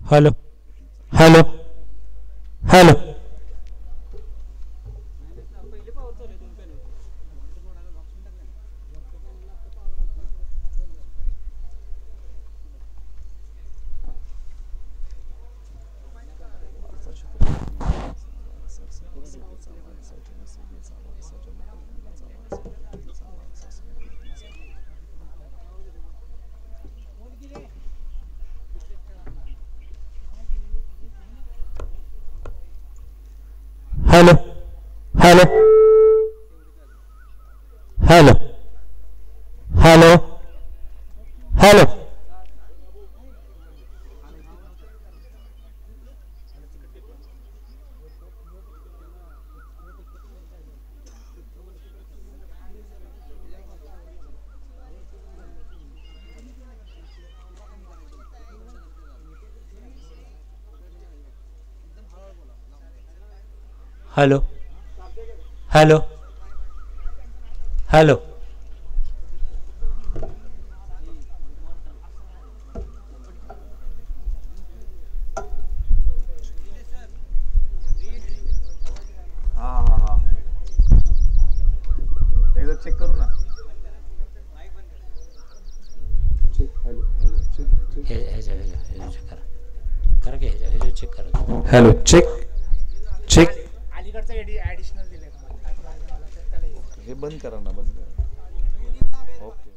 Hello hello hello hello hello hello hello hello hello hello hello हा हा हा एकदा चेक करू ना. Check hello hello check check check करा करा की ह्याच्या चेक करा. हॅलो चेक चेक अलीकडचा ऍडिशनल दिले तुम्हाला काय प्रॉब्लेम आला तर त्याला हे बंद करा ना बंद करा. ओके.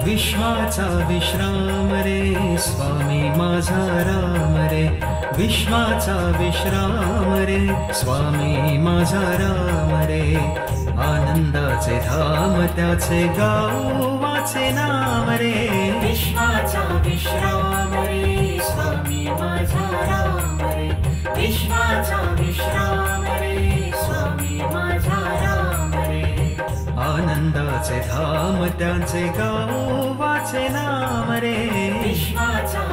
विश्वाचा विश्राम रे स्वामी माझा राम रे, विश्वाचा विश्राम रे स्वामी माझा राम रे, आनंदाचे धाम त्याचे गावाचे नाम रे, विश्वाचा विश्राम रे स्वामी माझा राम रे, विश्वाचा विश्राम रे स्वामी माझा राम रे, आनंदाचे धाम त्याचे गावाचे नाम रे, विश्वाचा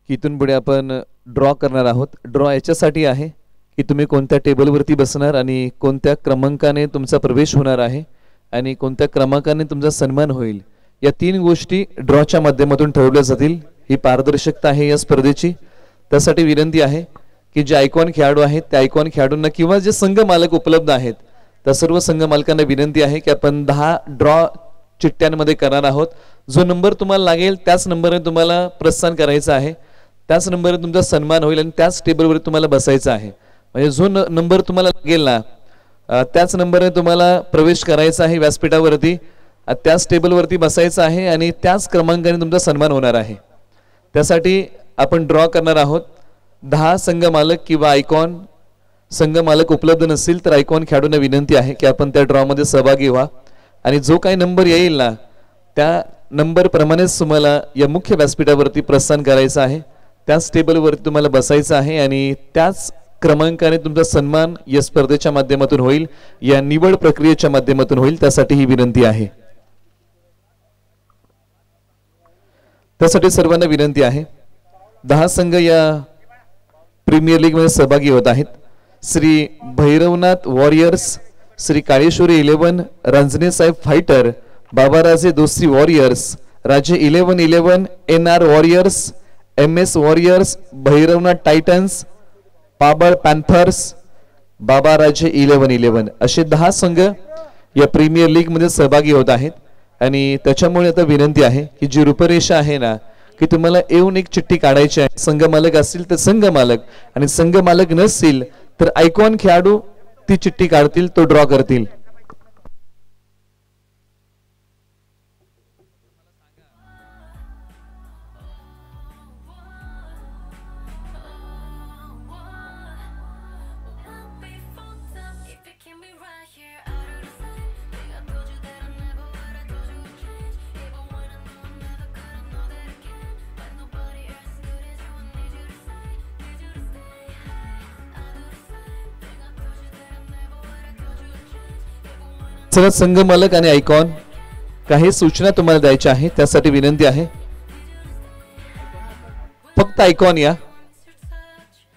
की इथून पुढे आपण ड्रॉ करणार आहोत. ड्रॉ याच्यासाठी आहे की तुम्ही कोणत्या टेबलवरती बसणार आणि कोणत्या क्रमांकाने तुमचा प्रवेश होणार आहे आणि कोणत्या क्रमांकाने तुमचा सन्मान होईल, या 3 गोष्टी ड्रॉच्या माध्यमातून ठरवल्या जातील. ही पारदर्शकता आहे या स्पर्धेची. त्यासाठी विनंती आहे की जे आयकॉन खेळाडू आहेत त्या आयकॉन खेळाडूंना किंवा जे संघ मालक उपलब्ध आहेत त्या सर्व संघ मालकांना विनंती आहे की आपण 10 ड्रॉ चिठ्ठ्यांमध्ये करणार आहोत. जो नंबर तुम्हाला लागेल त्याच नंबरने तुम्हाला प्रस्थान करायचं आहे, त्याच नंबरने तुमचा सन्मान होईल आणि त्याच टेबलवर तुम्हाला बसायचं आहे. म्हणजे जो नंबर तुम्हाला लागेल ना त्याच नंबरने तुम्हाला प्रवेश करायचा आहे व्यासपीठावरती, त्याच टेबलवरती बसायचं आहे आणि त्याच क्रमांकाने तुमचा सन्मान होणार आहे. त्यासाठी आपण ड्रॉ करणार आहोत. 10 संघ मालक किंवा आयकॉन संघ मालक उपलब्ध नसतील तर आयकॉन खेळाडूंना विनंती आहे की आपण त्या ड्रॉमध्ये सहभागी व्हा आणि जो काही नंबर येईल ना त्या नंबर प्रमाणेच तुम्हाला या मुख्य व्यासपीठावरती प्रस्थान करायचं आहे, त्याच टेबलवरती तुम्हाला बसायचं आहे आणि त्याच क्रमांकाने तुमचा सन्मान या स्पर्धेच्या माध्यमातून होईल, या निवड प्रक्रियेच्या माध्यमातून होईल. त्यासाठी ही विनंती आहे. त्यासाठी सर्वांना विनंती आहे. 10 संघ या प्रीमियर लीग मध्ये सहभागी होत आहेत. Shri Bhairavnath warriors, Shri Kaleshwari 11, Ranjane Saheb fighter, Babaraje Dosti warriors, Raje 11-11, NR warriors, MS warriors, Bhairavnath titans, Pabal panthers, Babaraje 11-11 असे 10 संघ या प्रीमियर लीग मध्ये सहभागी होत आहेत. आणि त्याच्यामुळे आता विनंती आहे की जी रूपरेषा आहे ना की तुम्हाला येऊन एक चिठ्ठी काढायची आहे. संघ मालक असतील तर संघ मालक आणि संघ मालक नसतील तर आयकॉन खेळाडू ती चिठ्ठी काढतील, तो ड्रॉ करतील. चला संघ मालक आणि आयकॉन काही सूचना तुम्हाला द्यायच्या आहे, त्यासाठी विनंती आहे. फक्त आयकॉन या,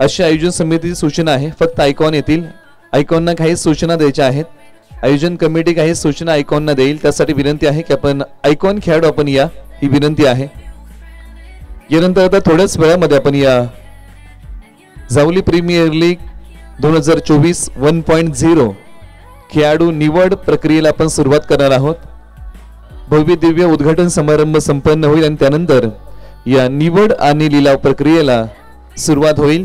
अशी आयोजन समितीची सूचना आहे. फक्त आयकॉन येतील. आयकॉनना काही सूचना द्यायच्या आहेत. आयोजन कमिटी काही सूचना आयकॉनना देईल. त्यासाठी विनंती आहे की आपण आयकॉन खेळाडू आपण या, ही विनंती आहे. यानंतर आता थोड्याच वेळामध्ये आपण या जावली प्रीमियर लीग 2024 1.0 खेळाडू निवड प्रक्रियेला आपण सुरुवात करणार आहोत. भव्य दिव्य उद्घाटन समारंभ संपन्न होईल आणि त्यानंतर या निवड आणि लिलाव प्रक्रियेला सुरुवात होईल.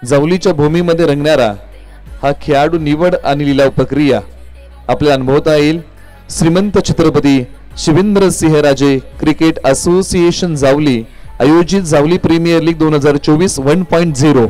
जावलीच्या भूमीमध्ये रंगणारा हा खेळाडू निवड आणि लिलाव प्रक्रिया आपल्याला अनुभवता येईल. श्रीमंत छत्रपती शिवेंद्र सिंह राजे क्रिकेट असोसिएशन जावली आयोजित जावली प्रीमियर लीग 2024 1.0.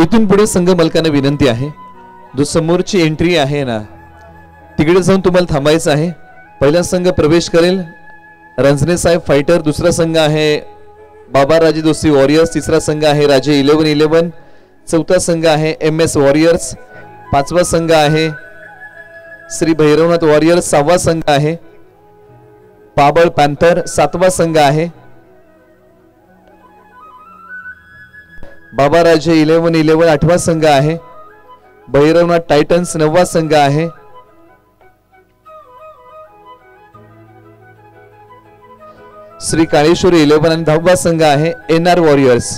इथून पुढे संघ मालकांना विनंती आहे, जो समोरची एंट्री आहे ना तिकडे जाऊन तुम्हाला थांबायचं आहे. पहिला संघ प्रवेश करेल रणजने साहेब फायटर, दुसरा संघ आहे बाबा राजे दोस्ती वॉरियर्स, तिसरा संघ आहे राजे 11-11, चौथा संघ आहे MS वॉरियर्स, पाचवा संघ आहे श्री भैरवनाथ वॉरियर्स, सहावा संघ आहे पाबळ पॅन्थर, सातवा संघ आहे बाबा राजे 11-11, आठवा संघ आहे भैरवनाथ टायटन्स, नववा संघ आहे श्री काळेश्वरी 11 आणि 10वा संघ आहे NR वॉरियर्स.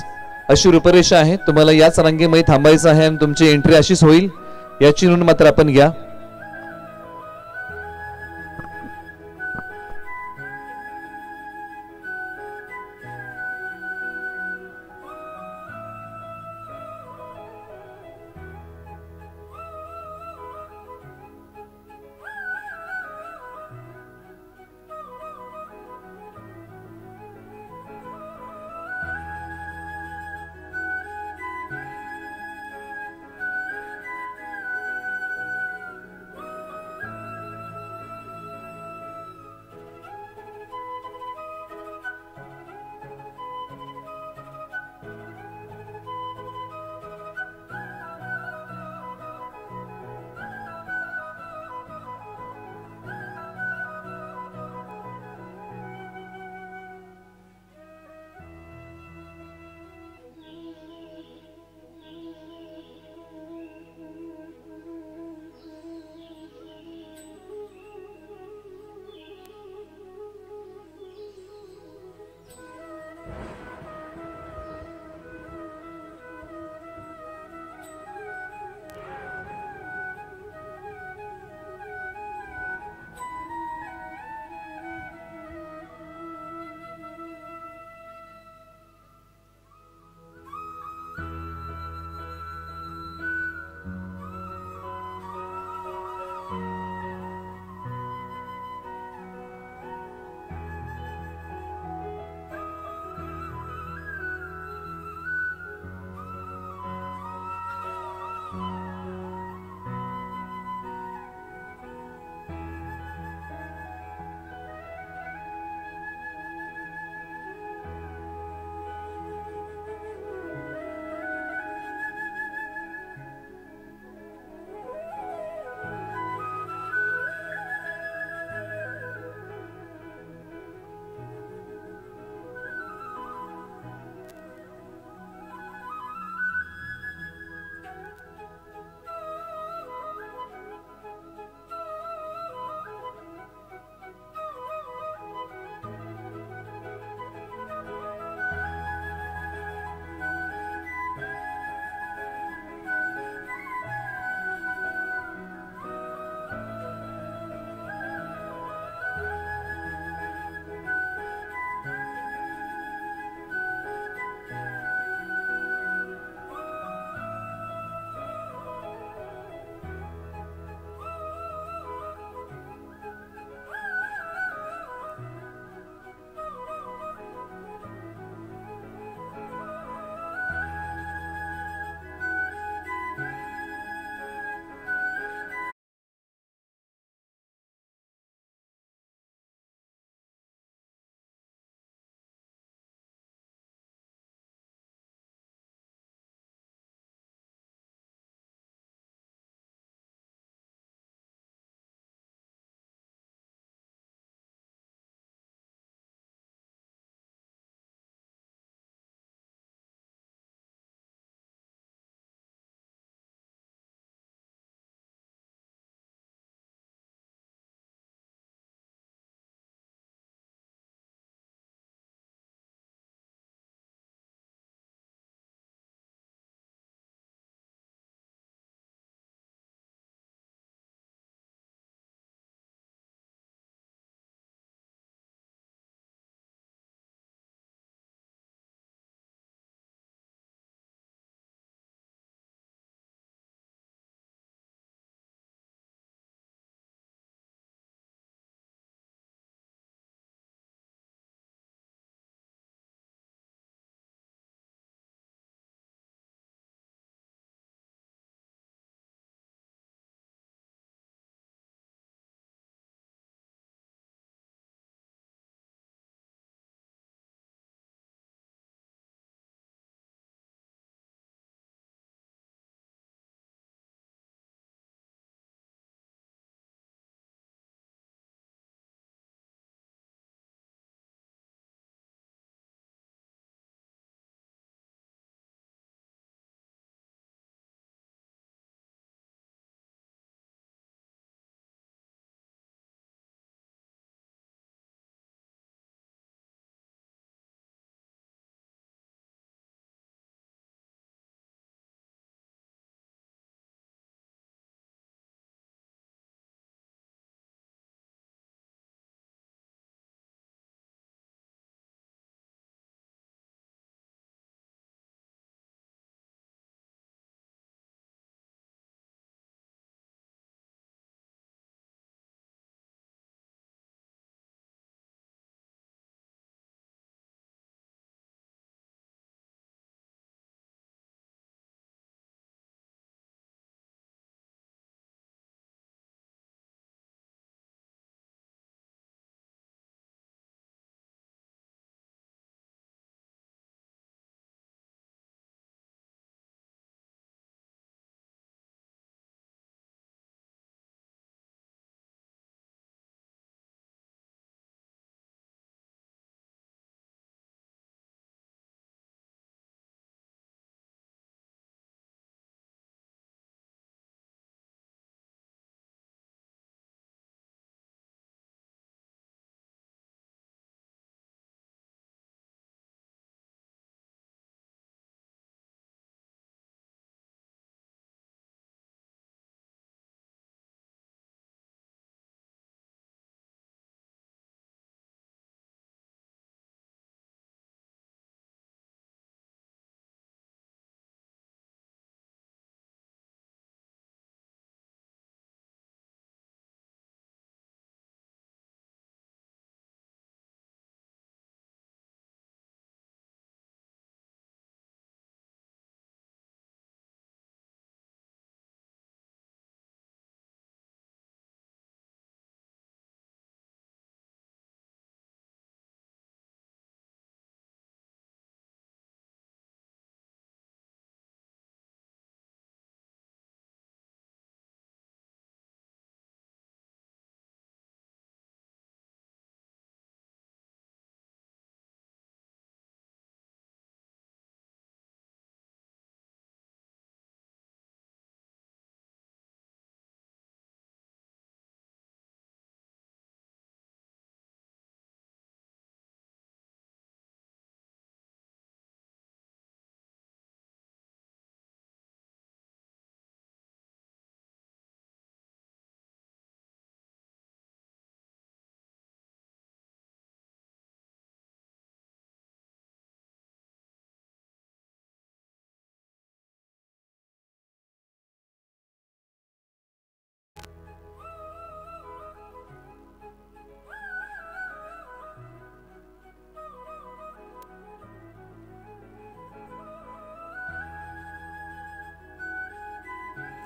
अशी रूपरेषा आहे. तुम्हाला याच रांगेमध्ये थांबायचं आहे आणि तुमची एंट्री अशीच होईल, याची नोंद मात्र आपण घ्या.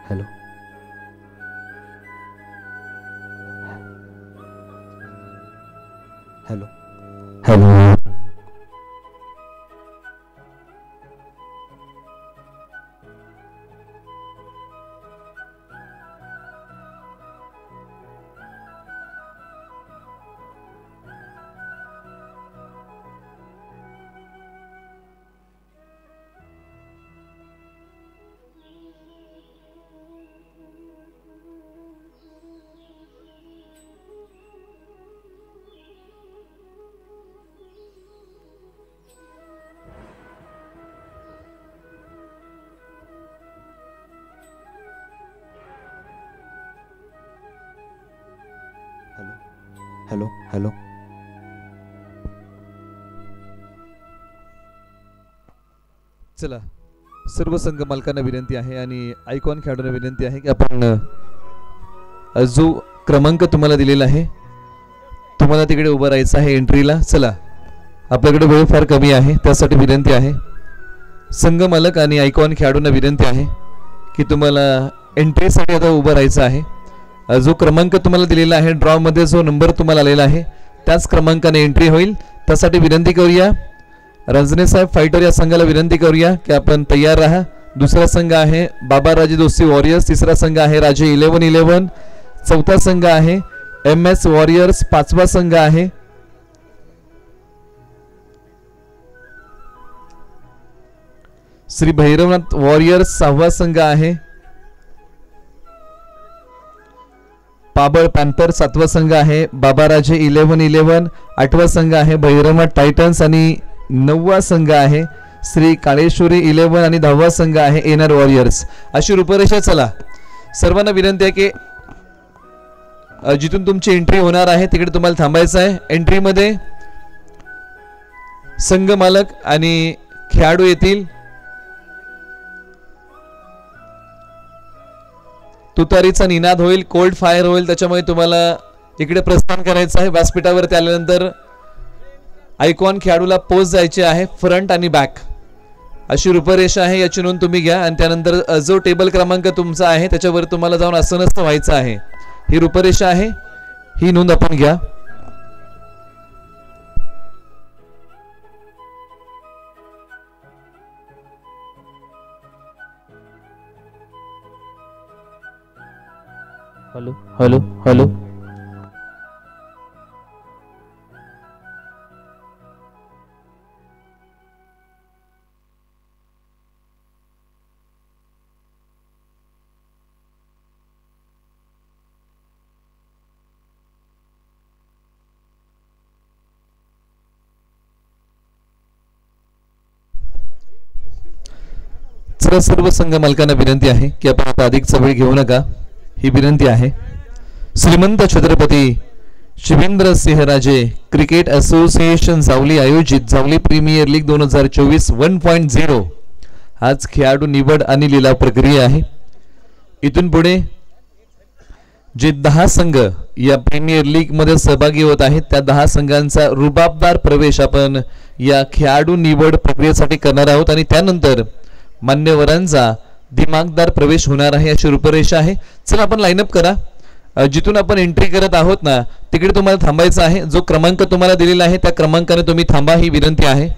Hello hello hello hello hello चला, सर्व संघ मालकांना विनंती आहे आणि आयकॉन खेळाडूंना विनंती आहे की आपण जो क्रमांक तुम्हाला दिलेला आहे तुम्हाला तिकडे उभं राहायचं आहे एंट्रीला. चला, आपल्याकडे वेळ फार कमी आहे, त्यासाठी विनंती आहे. संघ मालक आणि आयकॉन खेळाडूंना विनंती आहे की तुम्हाला एंट्रीसाठी आता उभं राहायचं आहे. जो क्रमांक तुम्हाला दिलेला आहे, ड्रॉमध्ये जो नंबर तुम्हाला आलेला आहे त्याच क्रमांकाने एंट्री होईल. त्यासाठी विनंती करूया, रंजने साहेब फायटर या संघाला विनंती करूया की आपण तयार राहा. दुसरा संघ आहे बाबाराजे दोस्ती वॉरियर्स, तिसरा संघ आहे राजे 11-11, चौथा संघ आहे MS वॉरियर्स, पाचवा संघ आहे श्री भैरवनाथ वॉरियर्स, सहावा संघ आहे पाबळ पॅन्थर, सातवा संघ आहे बाबाराजे 11-11, आठवा संघ आहे भैरवनाथ टायटन्स आणि नववा संघ आहे श्री काळेश्वरी 11 आणि 10वा संघ आहे एनआर वॉरियर्स. अशी रूपरेषा. चला, सर्वांना विनंती आहे की जिथून तुमची एंट्री होणार आहे तिकडे तुम्हाला थांबायचं आहे. एंट्रीमध्ये संघ मालक आणि खेळाडू येतील. तुतारीचा निनाद होईल, कोल्ड फायर होईल, त्याच्यामुळे तुम्हाला इकडे प्रस्थान करायचं आहे. व्यासपीठावरती आल्यानंतर आयकॉन खेळाडूला पोच जायचे आहे, फ्रंट आणि बॅक अशी रूपरेषा आहे, याची नोंद तुम्ही घ्या. आणि त्यानंतर जो टेबल क्रमांक तुमचा आहे त्याच्यावर तुम्हाला जाऊन आसनस्थ व्हायचं आहे. ही रूपरेषा आहे, ही नोंद आपण घ्या. हॅलो हॅलो हॅलो चला, सर्व संघ मालकांना विनंती आहे की आपण आता अधिकचा वेळ घेऊ नका, ही विनंती आहे. श्रीमंत छत्रपती शिवेंद्र सिंहराजे क्रिकेट असोसिएशन जावली आयोजित जावली प्रीमियर लीग 2024 1.0 आज खेळाडू निवड आणि लिलाव प्रक्रिया आहे. इथून पुढे जे 10 संघ या प्रीमियर लीग मध्ये सहभागी होत आहेत त्या 10 संघांचा रुबाबदार प्रवेश आपण या खेळाडू निवड प्रक्रियेसाठी करणार आहोत आणि त्यानंतर मान्यवरांचा दिमागदार प्रवेश होणार आहे, अशी रूपरेषा आहे. चला, आपण लाईनअप करा. जिथून आपण एंट्री करत आहोत ना तिकडे तुम्हाला थांबायचं आहे. जो क्रमांक तुम्हाला दिलेला आहे त्या क्रमांकाने तुम्ही थांबा, ही विनंती आहे.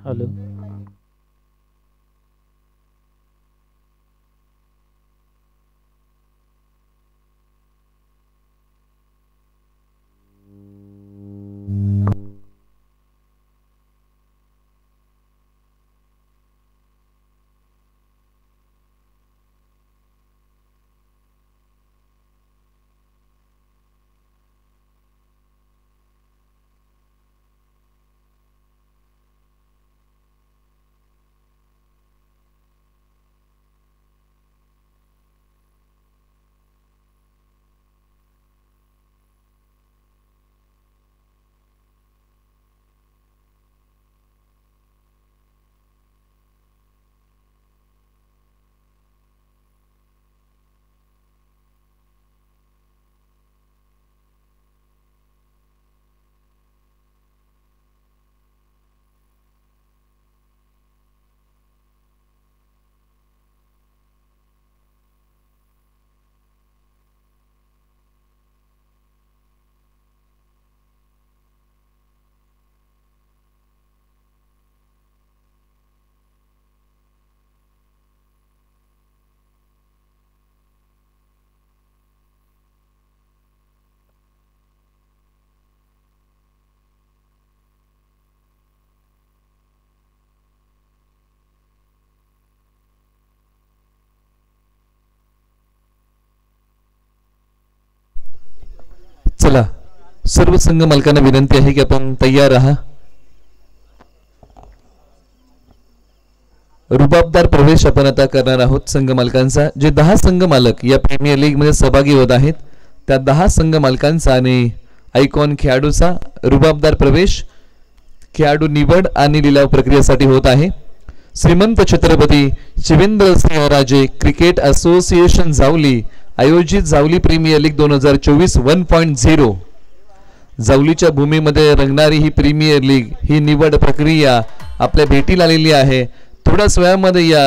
हॅलो. चला, सर्व संघ मालकांना विनंती आहे की आपण तयार राहा. रुबाबदार प्रवेश आपण आता करणार आहोत संघ मालकांचा. जे 10 संघ मालक या प्रीमियर लीग मध्ये सहभागी होत आहेत त्या 10 संघ मालकांचा आणि आयकॉन खेळाडूचा रुबाबदार प्रवेश, खेळाडू निवड आणि लिलाव प्रक्रियेसाठी होत आहे. श्रीमंत छत्रपती शिवेंद्रसिंहराजे क्रिकेट असोसिएशन जावली आयोजित जावली प्रीमियर लीग 2024 1.0. जावलीच्या भूमीमध्ये रंगणारी ही प्रीमियर लीग ही निवड प्रक्रिया आपल्या भेटीला आलेली आहे. थोड्याच वेळामध्ये या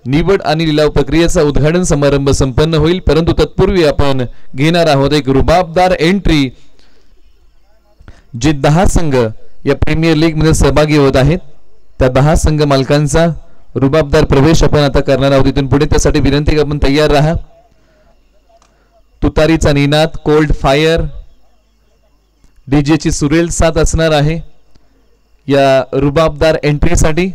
निवड आणि लिलाव प्रक्रियेचा उद्घाटन समारंभ संपन्न होईल, परंतु तत्पूर्वी आपण घेणार आहोत एक रुबाबदार एंट्री. जे 10 संघ या प्रीमियर लीग मध्ये सहभागी होत आहेत त्या 10 संघ मालकांचा रुबाबदार प्रवेश आपण आता करणार आहोत. इथून पुढे त्यासाठी विनंती की आपण तयार राहा. तुतारीचा निनाद, कोल्ड फायर, डीजे ची सुरेल साथ असणार आहे या रुबाबदार एंट्रीसाठी.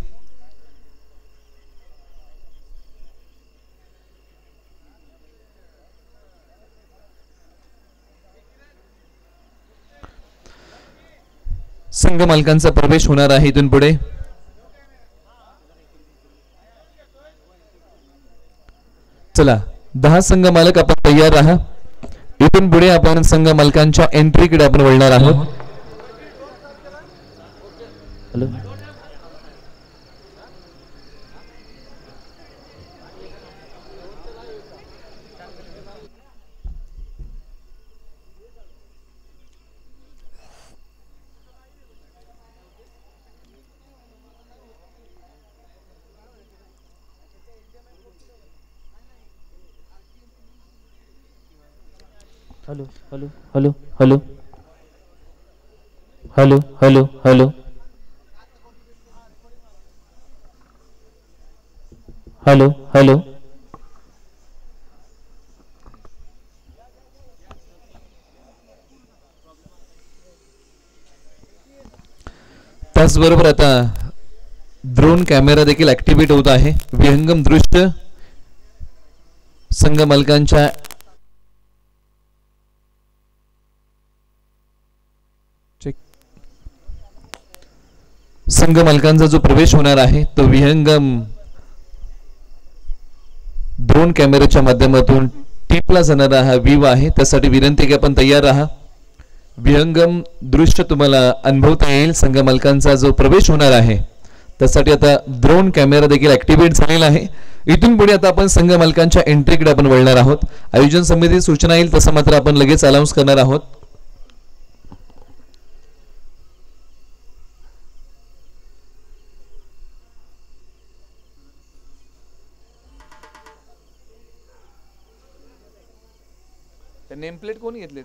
संघ मालकांचा प्रवेश होणार आहे इथून पुढे. चला, 10 संघ मालक आपण तयार राहा. इथून पुढे आपण संघ मालकांच्या एंट्रीकडे आपण वळणार आहोत. Hello. Hello hello hello hello hello hello hello hello hello. त्याचबरोबर आता ड्रोन कॅमेरा देखील ऍक्टिव्हेट होत आहे. विहंगम दृश्य संघ मालकांच्या संघ मालकांचा जो प्रवेश होणार आहे तो विहंगम ड्रोन कॅमेऱ्याच्या माध्यमातून टिपला जाणारा हा व्ह्यू आहे. त्यासाठी विनंती की आपण तयार राहा. विहंगम दृश्य तुम्हाला अनुभवता येईल. संघ मालकांचा जो प्रवेश होणार आहे त्यासाठी आता ड्रोन कॅमेरा देखील ऍक्टिव्हेट झालेला आहे. इथून पुढे आता आपण संघ मालकांच्या एंट्रीकडे आपण वळणार आहोत. आयोजन समिती सूचना येईल तसं मात्र आपण लगेच अनाउन्स करणार आहोत. नेमप्लेट कोणी घेतलेत?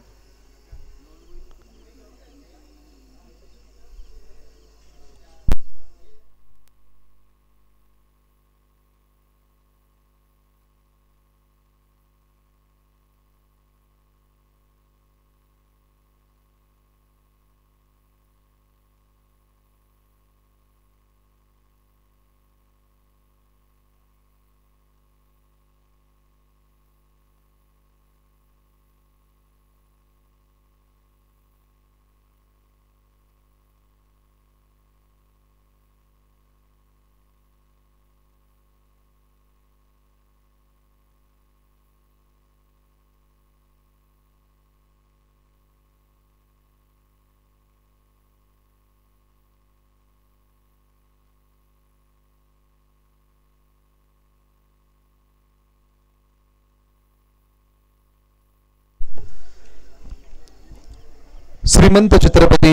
श्रीमंत छत्रपती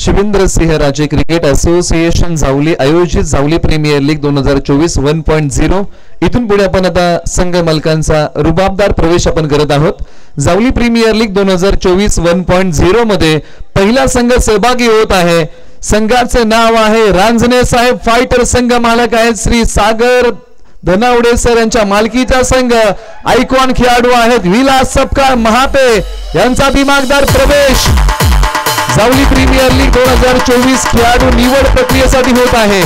शिवेंद्र सिंह राजे क्रिकेट असोसिएशन जावली आयोजित जावली प्रीमियर लीग 2024 1.0 इथून पुढे आपण आता संघ मालकांचा रुबाबदार प्रवेश आपण करत आहोत. जावली प्रीमियर लीग 2024 1.0 मध्ये पहिला संघ सहभागी होत आहे. संघाचे नाव आहे रांजणे साहेब फायटर. संघ मालक आहेत श्री सागर धनावडे सर यांच्या मालकीचा संघ. आयकॉन खेळाडू आहेत विलास सपकाळ महाते यांचा दिमागदार प्रवेश जावली प्रीमियर लीग 2024 खेळाडू निवड प्रक्रियेसाठी होत आहे.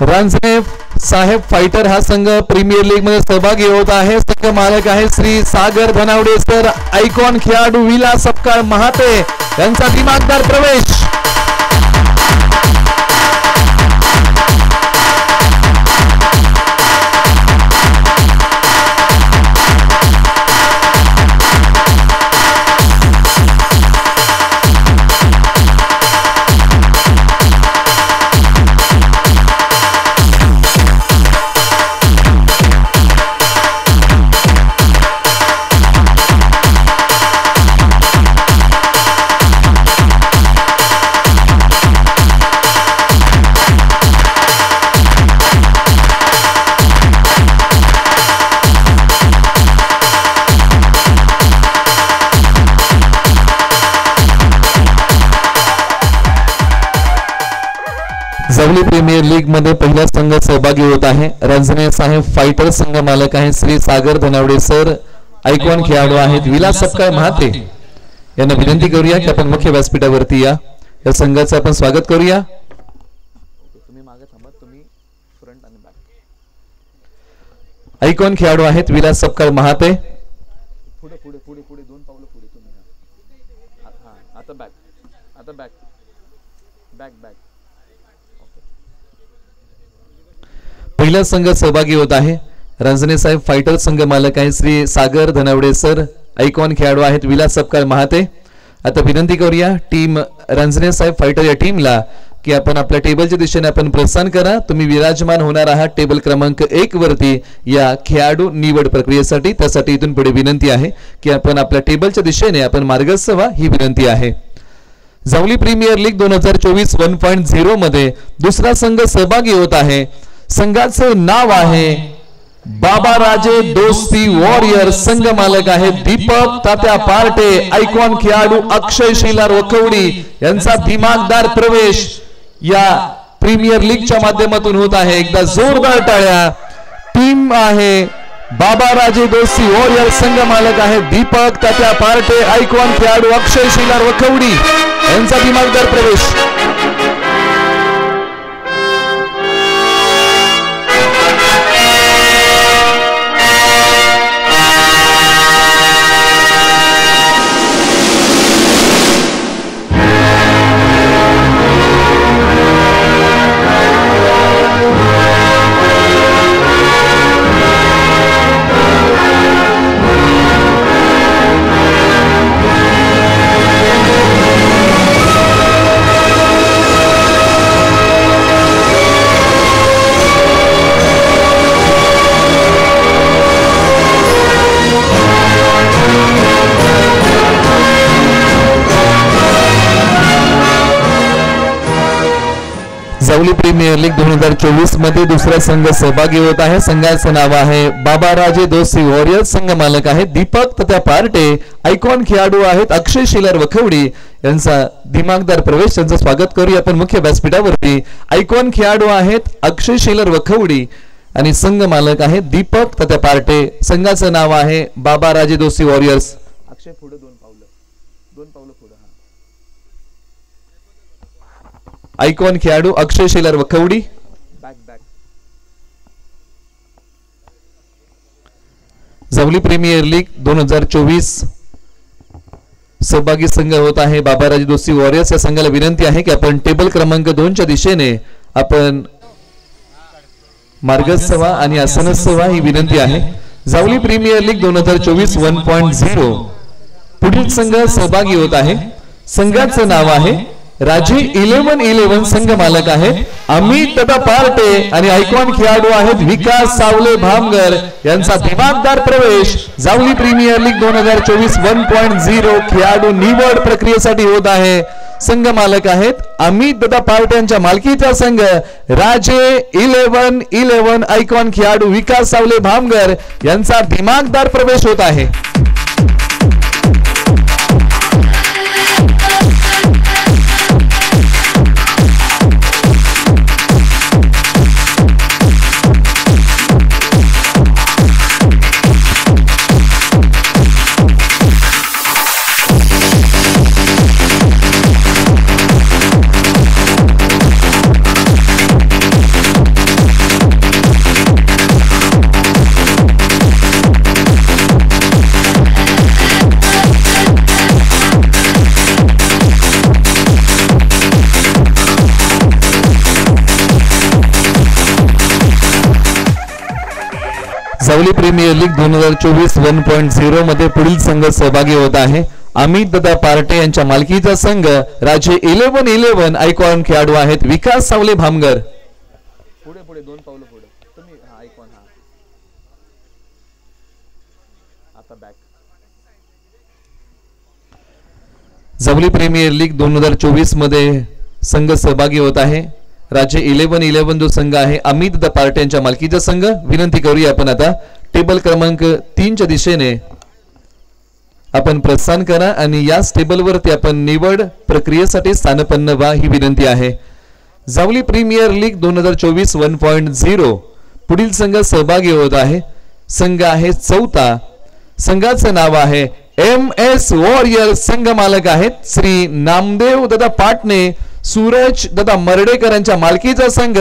रांजणे साहेब फायटर हा संघ प्रीमियर लीग मध्ये सहभागी होत आहे. संघ मालक आहे श्री सागर धनावडे सर. आयकॉन खेळाडू विलास सपकाळ महाते यांचा दिमागदार प्रवेश. जावली प्रीमियर लीग मध्ये पहिला संघ सहभागी होत आहे. रांजणे साहेब फायटर. संघ मालक आहे श्री सागर धनावडे सर. आयकॉन खेळाडू आहेत विलास सपकाळ महाते यांना विनंती करूया की आपण मुख्य व्यासपीठावरती या संघाचं आपण स्वागत करूया. आयकॉन खेळाडू आहेत विलास सपकाळ महाते. पुढे पुढे पुढे पुढे 2 पावलं पुढे तुम्ही. आता बॅक आता बॅक बॅक बॅक. पहिला संघ सहभागी होत आहे. रांजणे साहेब फायटर. संघ मालक आहे श्री सागर धनावडे सर. आयकॉन खेळाडू आहेत विलास सपकाळ महाते. आता विनंती करूया टीम रांजणे साहेब फायटर या टीमला की आपण आपल्या टेबलच्या दिशेने आपण प्रस्थान करा. तुम्ही विराजमान होणार आहात टेबल क्रमांक 1 वरती या खेळाडू निवड प्रक्रियेसाठी. त्यासाठी इथून पुढे विनंती आहे की आपण आपल्या टेबलच्या दिशेने आपण मार्गस्थ व्हा ही विनंती आहे. जावली प्रीमियर लीग 2024 1.0 मध्ये दुसरा संघ सहभागी होत आहे. संघाचं नाव आहे बाबा राजे दोस्ती वॉरियर. संघ मालक आहे दीपक तात्या पार्टे. आयकॉन खेळाडू अक्षय शिलार वखवडी यांचा दिमागदार प्रवेश या प्रीमियर लीगच्या माध्यमातून होत आहे. एकदा जोरदार टाळ्या. टीम आहे बाबा राजे दोस्ती वॉरियर. संघ मालक आहे दीपक तात्या पार्टे. आयकॉन खेळाडू अक्षय शिलार वखवडी यांचा दिमागदार प्रवेश. जावली प्रीमियर लीग 2024 मध्ये दुसरा संघ सहभागी होत आहे. संघाचं नाव आहे बाबा राजे दोस्ती वॉरियर. संघ मालक आहे दीपक तात्या पार्टे. आयकॉन खेळाडू आहेत अक्षय शिलार वखवडी यांचा दिमागदार प्रवेश. त्यांचं स्वागत करूया आपण मुख्य व्यासपीठावरती. आयकॉन खेळाडू आहेत अक्षय शिलार वखवडी आणि संघ मालक आहे दीपक तात्या पार्टे. संघाचं नाव आहे बाबा राजे दोस्ती वॉरियर्स. अक्षय पुढे 2 पावलं पुढे. आयकॉन खेळाडू Akshay Shilar Wakhawadi. Back back. Javali premier league 2024 सहभागी संघ होत आहे बाबाराजे दोस्ती वॉरियर्स. या संघाला विनंती आहे की आपण टेबल क्रमांक 2 च्या दिशेने आपण मार्गस्थ व्हा आणि आसनस्थ व्हा ही विनंती आहे. जावली प्रीमियर लीग 2024 1.0 पुढील संघ सहभागी होत आहे. संघाचं नाव आहे राजे 11-11 संघ मालक आहेत अमित दादा पार्टे आणि आयकॉन खेळाडू आहेत विकास सावले भामगर यांचा दिमागदार प्रवेश जावली प्रीमियर लीग 2024 1.0 खेळाडू निवड प्रक्रियेसाठी होत आहे. संघ मालक आहेत अमित दादा पार्टे यांच्या मालकीचा संघ राजे 11-11 आयकॉन खेळाडू विकास सावले भामगर यांचा दिमागदार प्रवेश होत आहे. जावली प्रीमियर लीग 2024 1.0 मध्ये पुढील संघ सहभागी होत आहे. अमित दादा पार्टे यांच्या मालकीचा संघ राजे 11-11 आयकॉन खेळाडू आहेत विकास सावले भामगर. पुढे पुढे 2 पावलं पुढे तुम्ही आयकॉन आता बॅक. जावली प्रीमियर लीग 2024 मध्ये संघ सहभागी होत आहे. राजे 11-11 जो संघ आहे अमित द पार्टे यांच्या मालकीचा संघ. विनंती करूया आपण आता टेबल क्रमांक 3 च्या दिशेने आपण प्रस्थान करा आणि याच टेबलवरती आपण निवड प्रक्रियेसाठी स्थानपन्न व्हा ही विनंती आहे. जावली प्रीमियर लीग 2024 1.0 पुढील संघ सहभागी होत आहे. संघ आहे चौथा. संघाचं नाव आहे MS वॉरियर. संघ मालक आहेत श्री नामदेव दादा पाटणे सूरज दादा मर्डेकर यांच्या मालकीचा संघ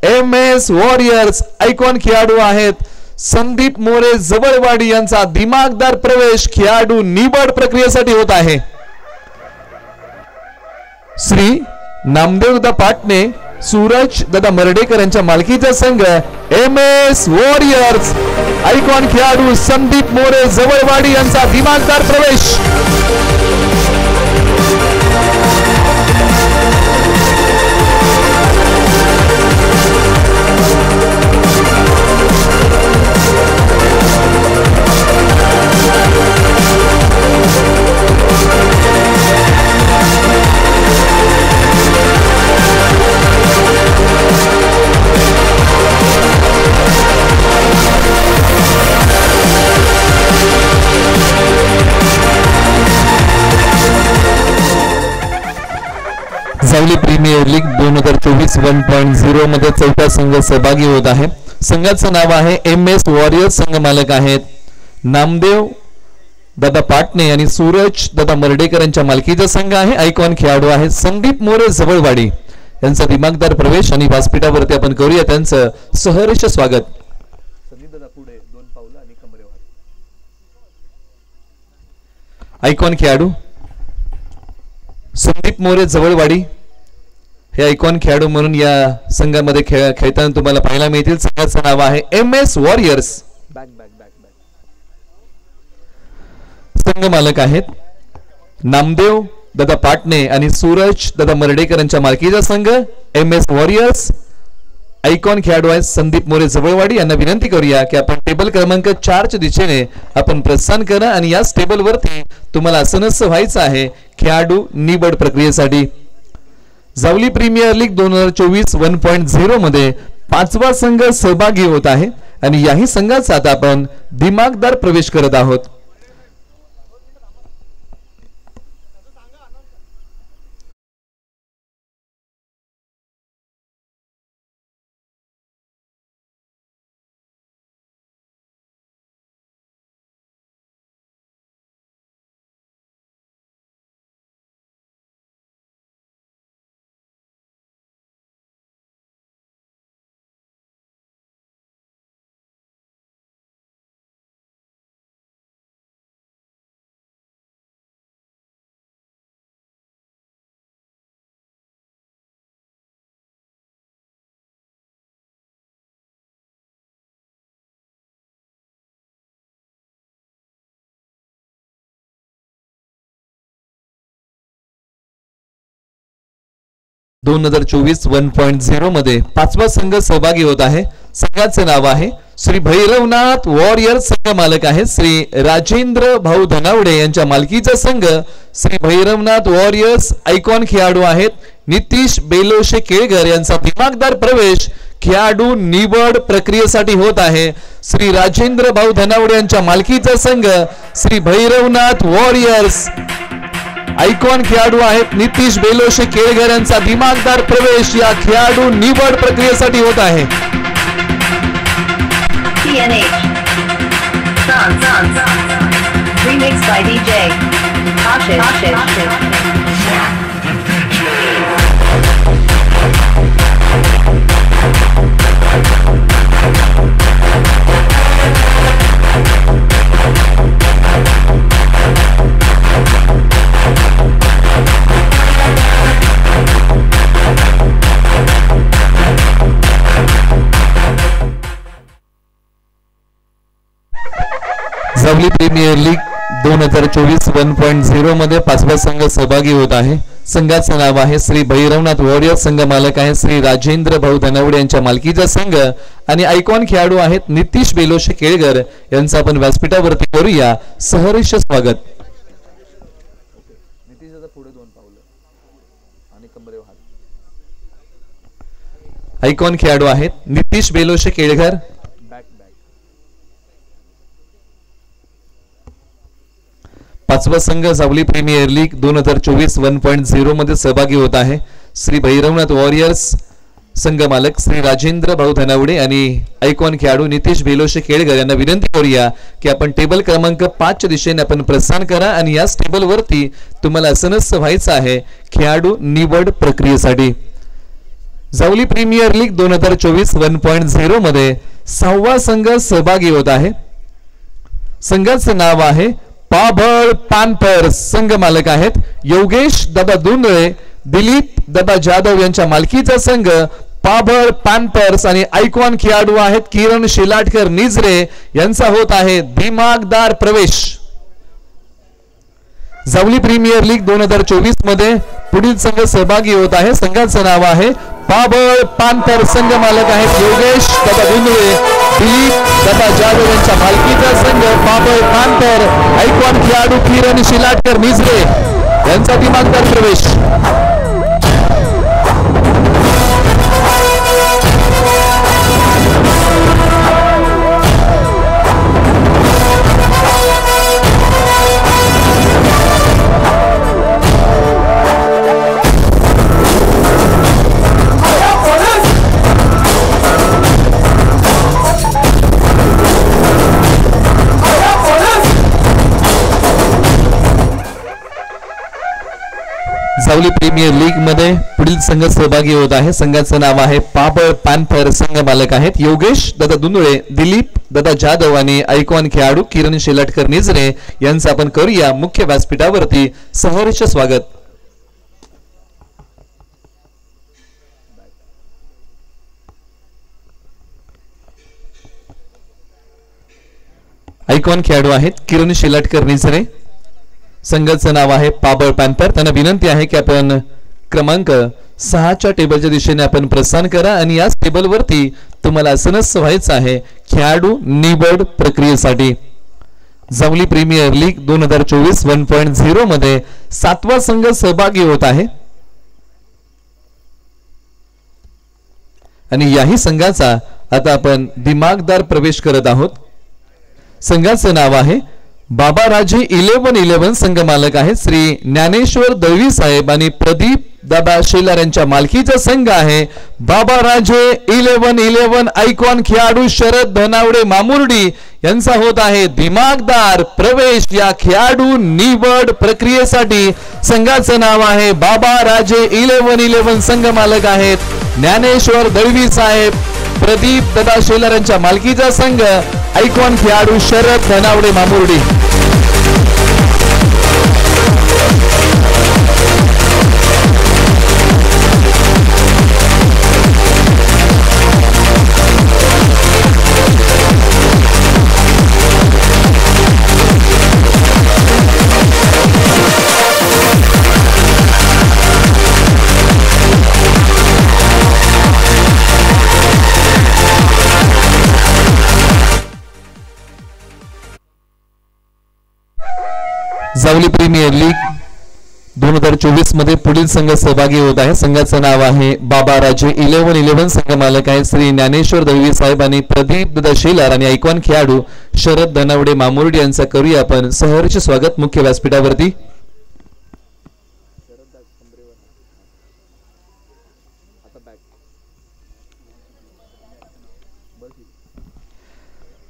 MS वॉरियर्स. आयकॉन खेळाडू आहेत संदीप मोरे जवळवाडी यांचा दिमागदार प्रवेश खेळाडू निवड प्रक्रियेसाठी होत आहे. श्री नामदेव दादा पाटणे सूरज दादा मर्डेकर यांच्या मालकीचा संघ MS वॉरियर्स. आयकॉन खेळाडू संदीप मोरे जवळवाडी यांचा दिमागदार प्रवेश. जावली प्रीमियर लीग 2024 1.0 मध्ये चौथा संघ सहभागी होत आहे. संघाचं नाव आहे MS वॉरियर्स. संघ मालक आहेत नामदेव दादा पाटणे आणि सूरज दादा मर्डेकर यांच्या मालकीचा संघ आहे. आयकॉन खेळाडू आहेत संदीप मोरे जवळवाडी यांचा दिमागदार प्रवेश आणि व्यासपीठावरती आपण करूया त्यांचं सहर्ष स्वागत. संदीप दादा पुढे 2 पावलं आणि कमरेवर. आयकॉन खेळाडू संदीप मोरे जवळवाडी हे आयकॉन खेळाडू म्हणून या संघामध्ये खेळताना तुम्हाला पाहायला मिळतील. संघाचं नाव आहे MS वॉरियर्स. संघ मालक आहेत नामदेव दादा पाटणे आणि सूरज दादा मर्डेकर यांच्या मालकीचा संघ MS वॉरियर्स. आयकॉन खेळाडू आहेत संदीप मोरे जवळवाडी. यांना विनंती करूया की आपण टेबल क्रमांक 4 च्या दिशेने आपण प्रस्थान करा आणि याच टेबलवरती तुम्हाला आसनस्थ व्हायचं आहे खेळाडू निवड प्रक्रियेसाठी. जावली प्रीमियर लीग 2024 1.0 मध्ये 5वा संघ सहभागी होत आहे आणि याही संघाचा आता आपण दिमागदार प्रवेश करत आहोत. 2024 1.0 मध्ये पाचवा संघ सहभागी होत आहे. संघाचे नाव आहे श्री भैरवनाथ वॉरियर. संघ मालक आहेत श्री राजेंद्र भाऊ धनावडे यांच्या मालकीचा संघ श्री भैरवनाथ वॉरियर्स. आयकॉन खेळाडू आहेत नितीश बेलोशे केळकर यांचा दिमागदार प्रवेश खेळाडू निवड प्रक्रियेसाठी होत आहे. श्री राजेंद्र भाऊ धनावडे यांच्या मालकीचा संघ श्री भैरवनाथ वॉरियर्स. आयकॉन खेळाडू आहेत नितीश बेलोशे केळकर यांचा दिमागदार प्रवेश या खेळाडू निवड प्रक्रियेसाठी होत आहे. Remixed by DJ Ashish. Jawali premier league 2024 1.0 मध्ये पाचवा संघ सहभागी होत आहे. संघाचे नाव आहे श्री भैरवनाथ वॉरियर. संघ मालक आहे श्री राजेंद्र भाऊ धनावडे यांच्या मालकीचा संघ आणि आयकॉन खेळाडू आहेत नितीश बेलोशे केळकर यांचं आपण व्यासपीठावरती करूया सहर्ष स्वागत. आयकॉन खेळाडू आहेत नितीश बेलोशे केळकर. पाचवा संघ जावली प्रीमियर लीग 2024 1.0 मध्ये सहभागी होत आहे. श्री भैरवनाथ वॉरियर्स. संघ मालक श्री राजेंद्र भाऊ धनावडे आणि आयकॉन खेळाडू नितीश बेलोशे केळकर यांना विनंती करूया की आपण टेबल क्रमांक 5 च्या दिशेने आपण प्रस्थान करा आणि याच टेबल वरती तुम्हाला असनच व्हायचं आहे खेळाडू निवड प्रक्रियेसाठी. जावली प्रीमियर लीग 2024 1.0 मध्ये 6वा संघ सहभागी होत आहे. संघाचं नाव आहे पाबळ पानपर. संघ मालक आहेत योगेश दादा दुंदळे, दिलीप दादा जाधव यांच्या मालकीचा संघ पाबळ पानपर्स आणि आयकॉन खेळाडू आहेत किरण शिलाटकर निजरे यांचा होत आहे दिमागदार प्रवेश. जावली प्रीमियर लीग 2024 मध्ये पुढील संघ सहभागी होत आहे. संघाचं नाव आहे पाबळ पानपर. संघ मालक आहेत योगेश दादा दुंदळे, दिलीप दादा जाधव यांच्या मालकीचा संघ पाबळ पानपर. आयकॉन खेळाडू किरण शिलाटकर निजरे यांचा दिमागदार प्रवेश. जावली प्रीमियर लीग मध्ये पुढील संघ सहभागी होत आहे. संघाचं नाव आहे पाबळ पानपर. संघ मालक आहेत योगेश दादा दुंदुळे, दिलीप दादा जाधव आणि आयकॉन खेळाडू किरण शेलाटकर निजरे यांचं आपण करूया मुख्य व्यासपीठावरती सहर्ष स्वागत. आयकॉन खेळाडू आहेत किरण शेलाटकर निजरे. संघाचं नाव आहे पाबळ पॅन्थर. त्यांना विनंती आहे की आपण क्रमांक 6च्या टेबलच्या दिशेने आपण प्रस्थान करा आणि याच टेबलवरती तुम्हाला असनच व्हायचं आहे खेळाडू निवड प्रक्रियेसाठी. जावली प्रीमियर लीग 2024 1.0 मध्ये 7वा संघ सहभागी होत आहे आणि याही संघाचा आता आपण दिमागदार प्रवेश करत आहोत. संघाचं नाव आहे बाबा राजे 1111. संघ मालक आहेत श्री ज्ञानेश्वर दळवी साहेब आणि प्रदीप दादा शेलार यांच्या मालकीचा संघ आहे बाबा राजे 1111. आयकॉन खेळाडू शरद धनावडे मामुर्डी यांचा होत आहे दिमागदार प्रवेश या खेळाडू निवड प्रक्रियेसाठी. संघाचं नाव आहे बाबा राजे 1111. संघ मालक आहेत ज्ञानेश्वर दळवी साहेब, प्रदीप दादा शेलार यांच्या मालकीचा संघ आयकॉन खेळाडू शरद धनावडे मामुर्डी. जावली प्रीमियर लीग 2024 मध्ये पुढील संघ सहभागी होत आहे. संघाचं नाव आहे बाबा राजे 11-11. संघ मालक आहे श्री ज्ञानेश्वर दळवी साहेब आणि प्रदीप दशेलार आणि ऐकॉन खेळाडू शरद धनावडे मामुर्डी यांचा करूया आपण सहर्ष स्वागत मुख्य व्यासपीठावरती.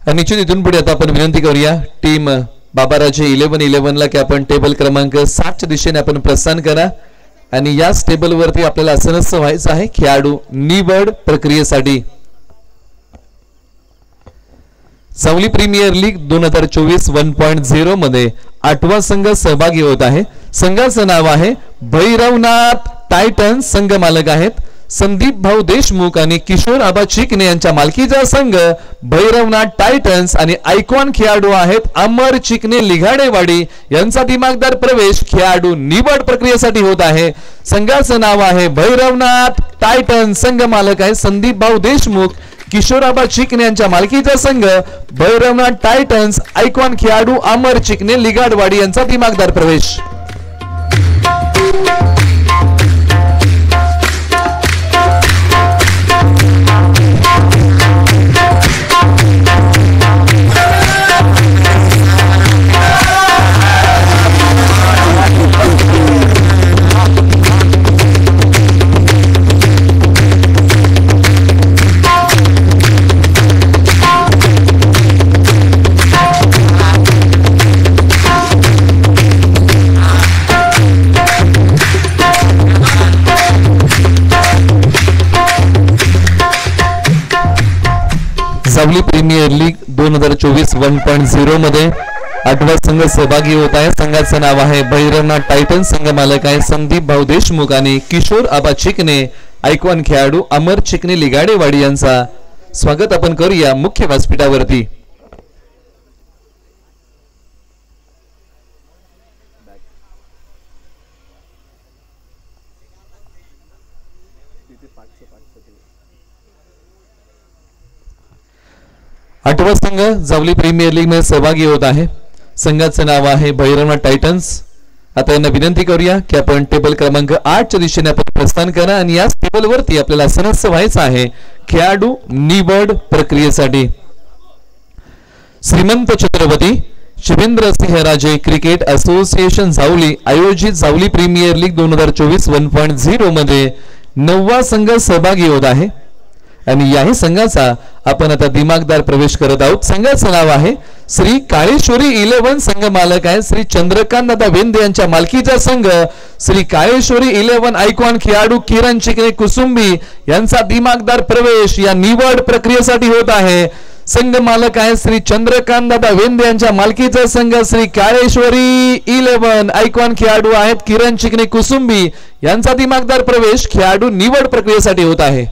निश्चित इथून पुढे आता आपण विनंती करूया टीम बाबाराजे 11-11 ला की आपण टेबल क्रमांक 7 च्या दिशेने आपण प्रस्थान करा आणि याच टेबल वरती आपल्याला आसनस्थ व्हायचं आहे खेळाडू निवड प्रक्रियेसाठी. जावली प्रीमियर लीग 2024 1.0 मध्ये 8वा संघ सहभागी होत आहे. संघाचं नाव आहे भैरवनाथ टायटन्स. संघ मालक आहेत संदीप भाऊ देशमुख आणि किशोर आबा चिकने यांच्या मालकीचा संघ भैरवनाथ टायटन्स आणि आयकॉन खेळाडू आहेत अमर चिकने लिघाडेवाडी यांचा दिमागदार प्रवेश खेळाडू निवड प्रक्रियेसाठी होत आहे. संघाचं नाव आहे भैरवनाथ टायटन्स. संघ मालक आहे संदीप भाऊ देशमुख किशोर आबा चिकने यांच्या मालकीचा संघ भैरवनाथ टायटन्स आयकॉन खेळाडू अमर चिकने लिघाडवाडी यांचा दिमागदार प्रवेश. जावली प्रीमियर लीग 2024 1.0 मध्ये 8वा संघ सहभागी होत आहे. संघाचं नाव आहे भैरवनाथ टायटन्स. संघ मालक आहे संदीप भाऊ देशमुख आणि किशोर आबा चिकने आयकॉन खेळाडू अमर चिकने लिगाडेवाडी यांचा स्वागत आपण करूया मुख्य व्यासपीठावरती. आठवा संघ जावली प्रीमियर लीग मध्ये सहभागी होत आहे. संघाचं नाव आहे भैरवनाथ टायटन्स. आता यांना विनंती करूया की आपण टेबल क्रमांक 8 च्या दिशेने आपण प्रस्थान करा आणि याच टेबल वरती आपल्याला आसनस्थ व्हायचं आहे खेळाडू निवड प्रक्रियेसाठी. श्रीमंत छत्रपती शिवेंद्रसिंहराजे क्रिकेट असोसिएशन जावली आयोजित जावली प्रीमियर लीग 2024 1.0 मध्ये 9वा संघ सहभागी होत आहे आणि याही संघाचा आपण आता दिमागदार प्रवेश करत आहोत. संघाचं नाव आहे श्री काळेश्वरी 11. संघ मालक आहे श्री चंद्रकांत दादा वेंदे यांच्या मालकीचा संघ श्री काळेश्वरी 11 आयकॉन खेळाडू किरण चिकने कुसुंबी यांचा दिमागदार प्रवेश या निवड प्रक्रियेसाठी होत आहे. संघ मालक आहे श्री चंद्रकांत दादा वेंदे यांच्या मालकीचा संघ श्री काळेश्वरी 11 आयकॉन खेळाडू आहेत किरण चिकने कुसुंबी यांचा दिमागदार प्रवेश खेळाडू निवड प्रक्रियेसाठी होत आहे.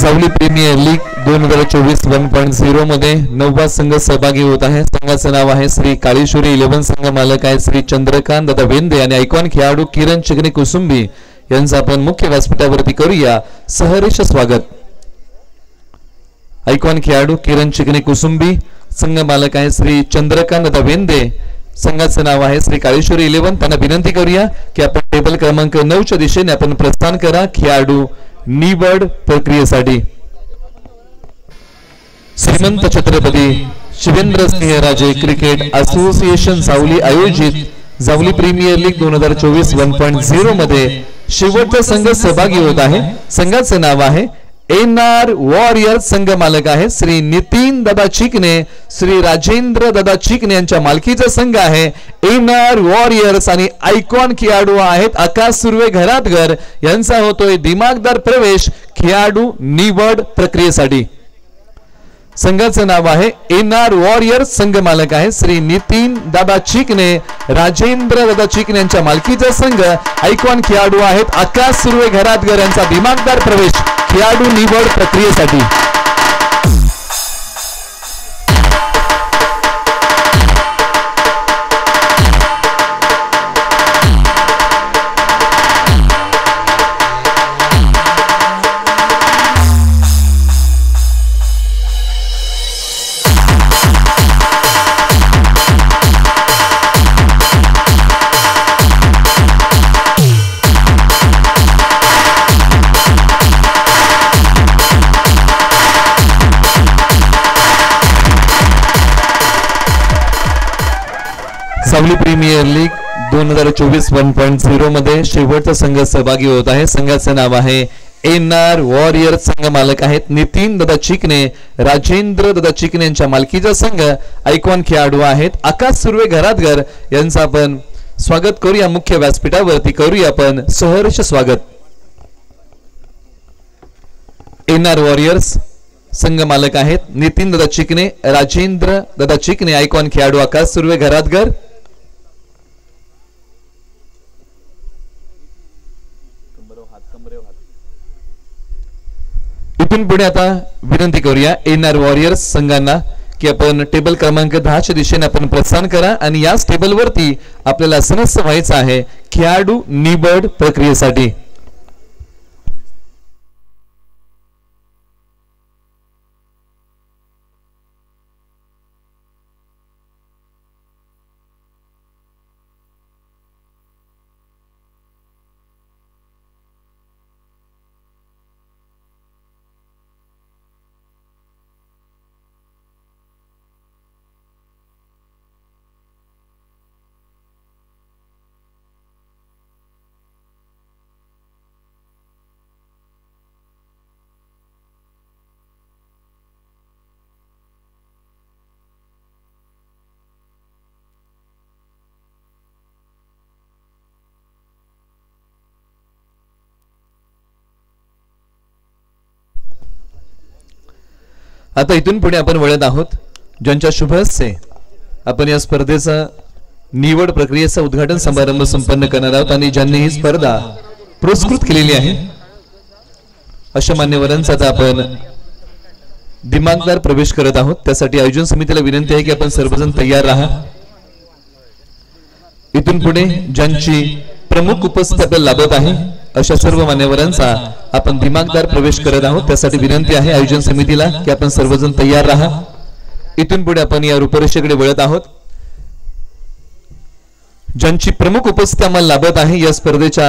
जावली प्रीमियर लीग 2024 1.0 मध्ये 9वा संघ सहभागी होत आहे. संघाचं नाव आहे श्री काळेश्वरी 11. संघ मालक आहे श्री चंद्रकांत दादा वेंदे आणि आयकॉन खेळाडू किरण चिकने कुसुंबी यांचं आपण मुख्य व्यासपीठावरती करूया सहर्ष स्वागत. आयकॉन खेळाडू किरण चिकने कुसुंबी. संघ मालक आहे श्री चंद्रकांत दादा वेंदे. संघाचं नाव आहे श्री काळेश्वरी 11. त्यांना विनंती करूया की आपण टेबल क्रमांक 9 च्या दिशेने आपण प्रस्थान करा खेळाडू निवड प्रक्रियेसाठी. श्रीमंत छत्रपती शिवेंद्रसिंहराजे क्रिकेट असोसिएशन जावली आयोजित जावली प्रीमियर लीग 2024 1.0 मध्ये शेवटचा संघ सहभागी होत आहे. संघाचं नाव आहे एनआर वॉरियर संघ मालक आहे श्री नितीन दादा चिकणे, श्री राजेंद्र दादा चिकणे यांच्या मालकीचा संघ आहे एनआर वॉरियर्स. आणि आयकॉन खेळाडू आहेत आकाश सुर्वे घरातघर यांचा होतोय दिमागदार प्रवेश खेळाडू निवड प्रक्रियेसाठी. संघाचं नाव आहे एनआर वॉरियर. संघ मालक आहे श्री नितीन दादा चिकणे, राजेंद्र दादा चिकणे यांच्या मालकीचा संघ. आयकॉन खेळाडू आहेत आकाश सुर्वे घरातघर यांचा दिमागदार प्रवेश खेळाडू निवड प्रक्रियेसाठी. सावली प्रीमियर लीग 2024 1.0 मध्ये शेवटचा संघ सहभागी होत आहे. संघाचं नाव आहे एनआर वॉरियर. संघ मालक आहेत नितीन दादा चिकणे, राजेंद्र दादा चिकणे यांच्या मालकीचा संघ. आयकॉन खेळाडू आहेत आकाश सुर्वे घरातघर यांचं आपण स्वागत करूया. मुख्य व्यासपीठावरती करूया आपण सहर्ष स्वागत. एनआर वॉरियर्स संघ मालक आहेत नितीन दादा चिकणे, राजेंद्र दादा चिकणे. आयकॉन खेळाडू आकाश सुर्वे घरातघर. इथून पुढे आता विनंती करूया एनआर वॉरियर्स संघांना की आपण टेबल क्रमांक 10 च्या दिशेने आपण प्रस्थान करा आणि याच टेबलवरती आपल्याला सदस्य व्हायचं आहे खेळाडू निवड प्रक्रियेसाठी. आता इथून पुढे आपण वळत आहोत ज्यांच्या शुभ हस्ते आपण या स्पर्धेचा निवड प्रक्रियेचा उद्घाटन समारंभ संपन्न करणार आहोत आणि ज्यांनी ही स्पर्धा पुरस्कृत केलेली आहे अशा मान्यवरांचा आता आपण दिमागदार प्रवेश करत आहोत. त्यासाठी आयोजन समितीला विनंती आहे की आपण सर्वजण तयार राहा. इथून पुढे ज्यांची प्रमुख उपस्थिती आपल्याला लाभत आहे अशा सर्व मान्यवरांचा आपण दिमागदार प्रवेश करत आहोत. त्यासाठी विनंती आहे आयोजन समितीला की आपण सर्वजण तयार राहा. इथून पुढे आपण या रूपरेषेकडे वळत आहोत. ज्यांची प्रमुख उपस्थिती आम्हाला लाभत आहे या स्पर्धेच्या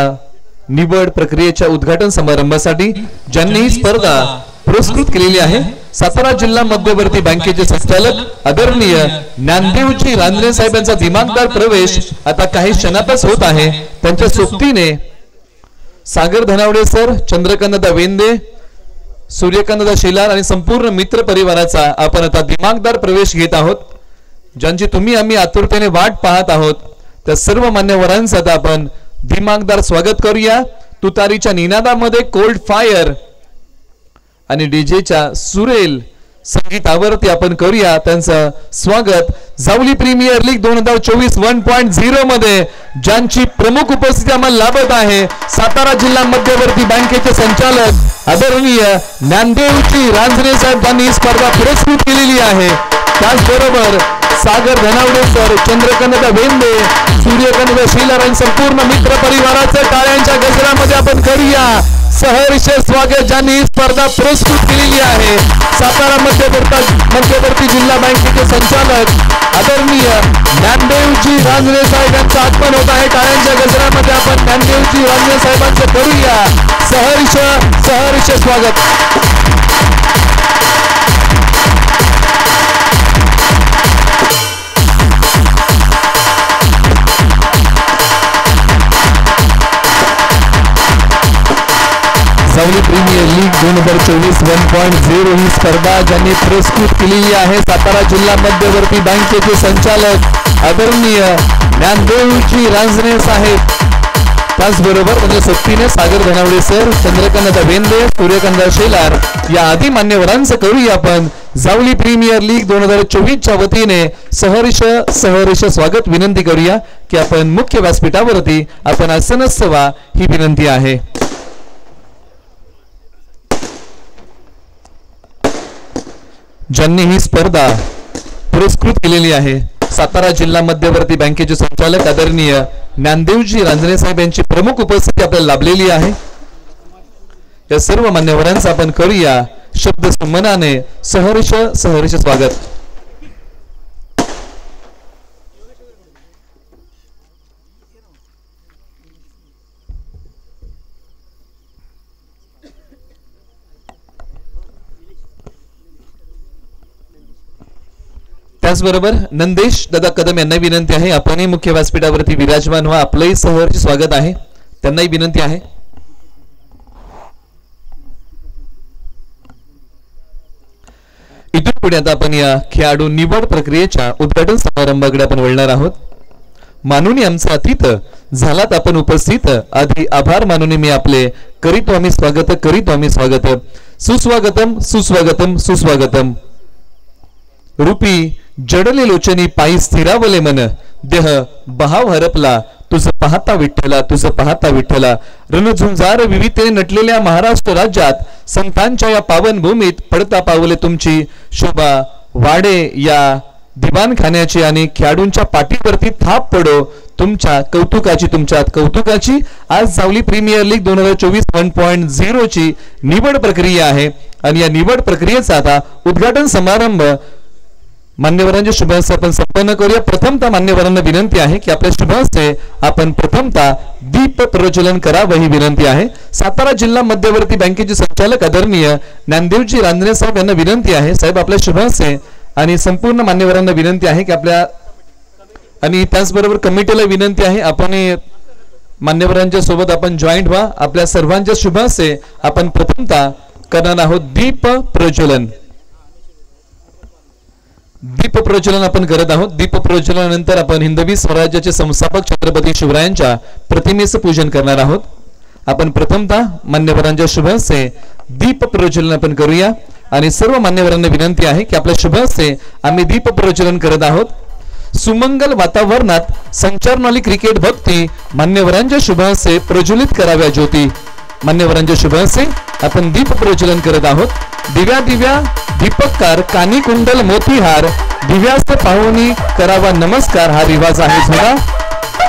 निवड प्रक्रियेच्या उद्घाटन समारंभासाठी ज्यांनी ही स्पर्धा पुरस्कृत केलेली आहे सातारा जिल्हा मध्यवर्ती बँकेचे संचालक आदरणीय ज्ञानदेवजी रांजणे साहेब यांचा दिमागदार प्रवेश आता काही क्षणातच होत आहे. त्यांच्या सोबतीने सागर धनावडे सर, चंद्रकांतदा वेंदे, सूर्यकांतदा शेलार आणि संपूर्ण मित्र परिवाराचा आपण आता दिमागदार प्रवेश घेत आहोत. ज्यांची तुम्ही आम्ही आतुरतेने वाट पाहत आहोत त्या सर्व मान्यवरांचं आता आपण दिमागदार स्वागत करूया. तुतारीच्या निनादामध्ये कोल्ड फायर आणि डीजेच्या सुरेल संगीतावरती आपण करूया त्यांचं स्वागत. जावली प्रीमियर लीग 2024 1.0 मध्ये ज्यांची प्रमुख उपस्थिती आम्हाला लाभत आहे सातारा जिल्हा मध्यवर्ती बँकेचे संचालक आदरणीय ज्ञानदेवजी रांजणे साहेब यांनी ही स्पर्धा पुरस्कृत केलेली आहे. त्याचबरोबर सागर धनावडे सर, चंद्रकांतदा वेंदे, सूर्यकांतदा शेलार आणि संपूर्ण मित्र परिवाराचं टाळ्यांच्या गजरामध्ये आपण करूया सहर्ष स्वागत. ज्यांनी ही स्पर्धा पुरस्कृत केलेली आहे सातारा मध्यवर्ती जिल्हा बँकेचे संचालक आदरणीय ज्ञानदेवजी रांजणे साहेब यांचं आगमन होत आहे. टाळ्यांच्या गजरामध्ये आपण ज्ञानदेवजी रांजणे साहेबांचं करूया सहर्ष स्वागत. सावली प्रीमियर लीग 2024 1.0 ही स्पर्धा ज्यांनी पुरस्कृत केलेली आहे सातारा जिल्हा मध्यवर्ती बँकेचे संचालक आदरणीय ज्ञानदेवजी रांजणे साहेब, त्याचबरोबर त्यांच्या सोबतीने सागर धनावडे सर, चंद्रकांत वेंदे, सूर्यकांत शेलार या आदी मान्यवरांचं करूया आपण जावली प्रीमियर लीग 2024च्या वतीने सहर्ष स्वागत विनंती करूया की आपण मुख्य व्यासपीठावरती आपण आसनस्थ व्हा ही विनंती आहे. ज्यांनी ही स्पर्धा पुरस्कृत केलेली आहे सातारा जिल्हा मध्यवर्ती बँकेचे संचालक आदरणीय ज्ञानदेवजी रांजणे साहेब यांची प्रमुख उपस्थिती आपल्याला लाभलेली आहे. या सर्व मान्यवरांचं आपण करूया शब्द सन्मानाने सहर्ष स्वागत. त्याचबरोबर नंदेश दादा कदम यांना विनंती आहे आपणही मुख्य व्यासपीठावरती विराजमान व्हा, आपलंही सहर्ष स्वागत आहे, त्यांनाही विनंती आहे. इथून पुढे आता आपण या खेळाडू निवड प्रक्रियेच्या उद्घाटन समारंभाकडे आपण वळणार आहोत. मानूनी आमचा अतिथ झालात आपण उपस्थित, आधी आभार मानूनी मी आपले करीतो आम्ही स्वागत. सुस्वागतम सुस्वागतम सुस्वागतम. रूपी जडले लोचनी पायी स्थिरावले मन, देह बहाव हरपला तुझं पाहता विठ्ठला. रणझुंजार विविधतेने नटलेल्या महाराष्ट्र राज्यात संतांच्या या पावन भूमीत पडता पावले तुमची शोभा वाढे या दिवाणखान्याची आणि खेळाडूंच्या पाठीवरती थाप पडो तुमच्या कौतुकाची. आज जावली प्रीमियर लीग 2024 1.0 ची निवड प्रक्रिया आहे आणि या निवड प्रक्रियेचा आता उद्घाटन समारंभ मान्यवरांच्या शुभ हस्ते आपण संपन्न करूया. प्रथमतः मान्यवरांना विनंती आहे की आपल्या शुभ हस्ते आपण प्रथमतः दीप प्रज्वलन करावं ही विनंती आहे. सातारा जिल्हा मध्यवर्ती बँकेचे संचालक आदरणीय ज्ञानदेवजी रांजणे साहेब यांना विनंती आहे साहेब आपल्या शुभ हस्ते आणि संपूर्ण मान्यवरांना विनंती आहे की आपल्या आणि त्याचबरोबर कमिटीला विनंती आहे आपण मान्यवरांच्या सोबत आपण जॉईंट व्हा. आपल्या सर्वांच्या शुभ हस्ते आपण प्रथमतः करणार आहोत दीप प्रज्वलन. दीप प्रज्वलन आपण करत आहोत. दीप प्रज्वलनानंतर आपण हिंदवी स्वराज्याचे संस्थापक छत्रपती शिवरायांच्या प्रतिमेचं पूजन करणार आहोत. आपण प्रथमतः मान्यवरांच्या शुभ हस्ते दीप प्रज्वलन आपण करूया आणि सर्व मान्यवरांना विनंती आहे की आपल्या शुभ हस्ते आम्ही दीप प्रज्वलन करत आहोत. सुमंगल वातावरणात संचारणारी क्रिकेट भक्ती मान्यवरांच्या शुभ हस्ते प्रज्वलित कराव्या ज्योती. मान्यवरांच्या शुभ हस्ते आपण दीप प्रज्वलन करत आहोत. दिव्या दीपककार कानी कुंडल मोतीहार दिव्यास्त पाहुणी करावा नमस्कार हा रिवाज आहे जुना.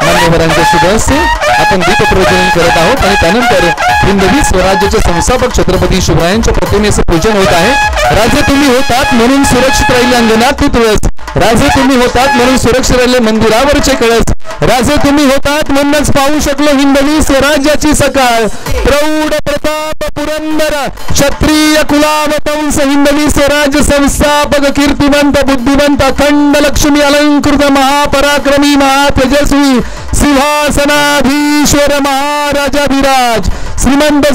मान्यवरांच्या शुभ हस्ते आपण दीप प्रज्वलन करत आहोत आणि त्यानंतर हिंदवी स्वराज्याचे संस्थापक छत्रपती शिवरायांच्या प्रतिमेचं पूजन होत आहे. राजे तुम्ही होतात म्हणून सुरक्षित राहिले अंगणात तुळस, राजे तुम्ही होतात म्हणून सुरक्षित राहिले मंदिरावरचे कळस, राजे तुम्ही होतात म्हणूनच पाहू शकलो हिंदवी स्वराज्याची सकाळ. प्रौढ प्रताप पुरंदर क्षत्रिय कुलावतंस हिंदवी स्वराज्य संस्थापक कीर्तिवंत बुद्धिवंत अखंड लक्ष्मी अलंकृत महापराक्रमी महातेजस्वी सिंहासनाधीश्वर महाराजाधिराज श्रीमंत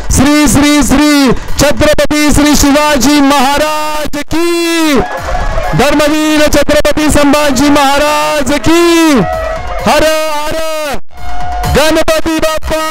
श्री श्री श्री छत्रपती श्री शिवाजी महाराज की, धर्मवीर छत्रपती संभाजी महाराज की. हर हर गणपती बाप्पा.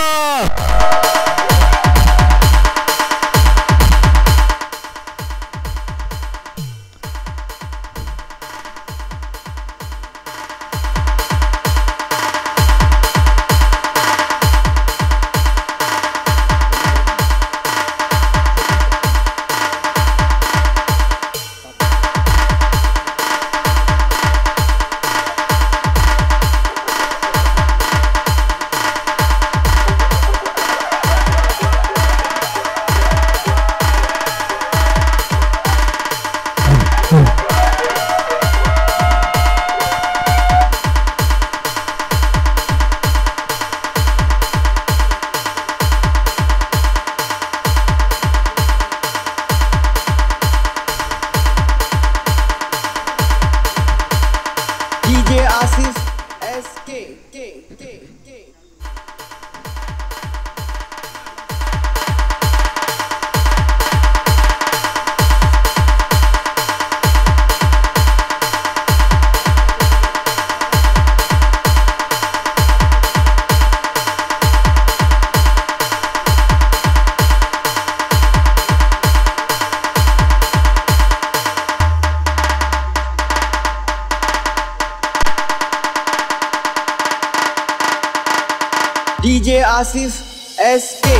आसिफ SK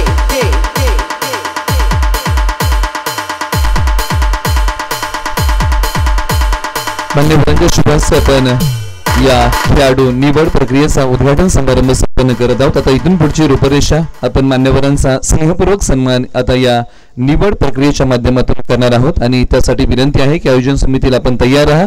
मान्यवरांच्या शुभास्ते आपण या खेळाडू निवड प्रक्रियेचा उद्घाटन समारंभ संपन्न करत आहोत. आता इथून पुढची रूपरेषा आपण मान्यवरांचा स्नेहपूर्वक सन्मान आता या निवड प्रक्रियेच्या माध्यमातून करणार आहोत आणि त्यासाठी विनंती आहे की आयोजन समितीला आपण तयार राहा.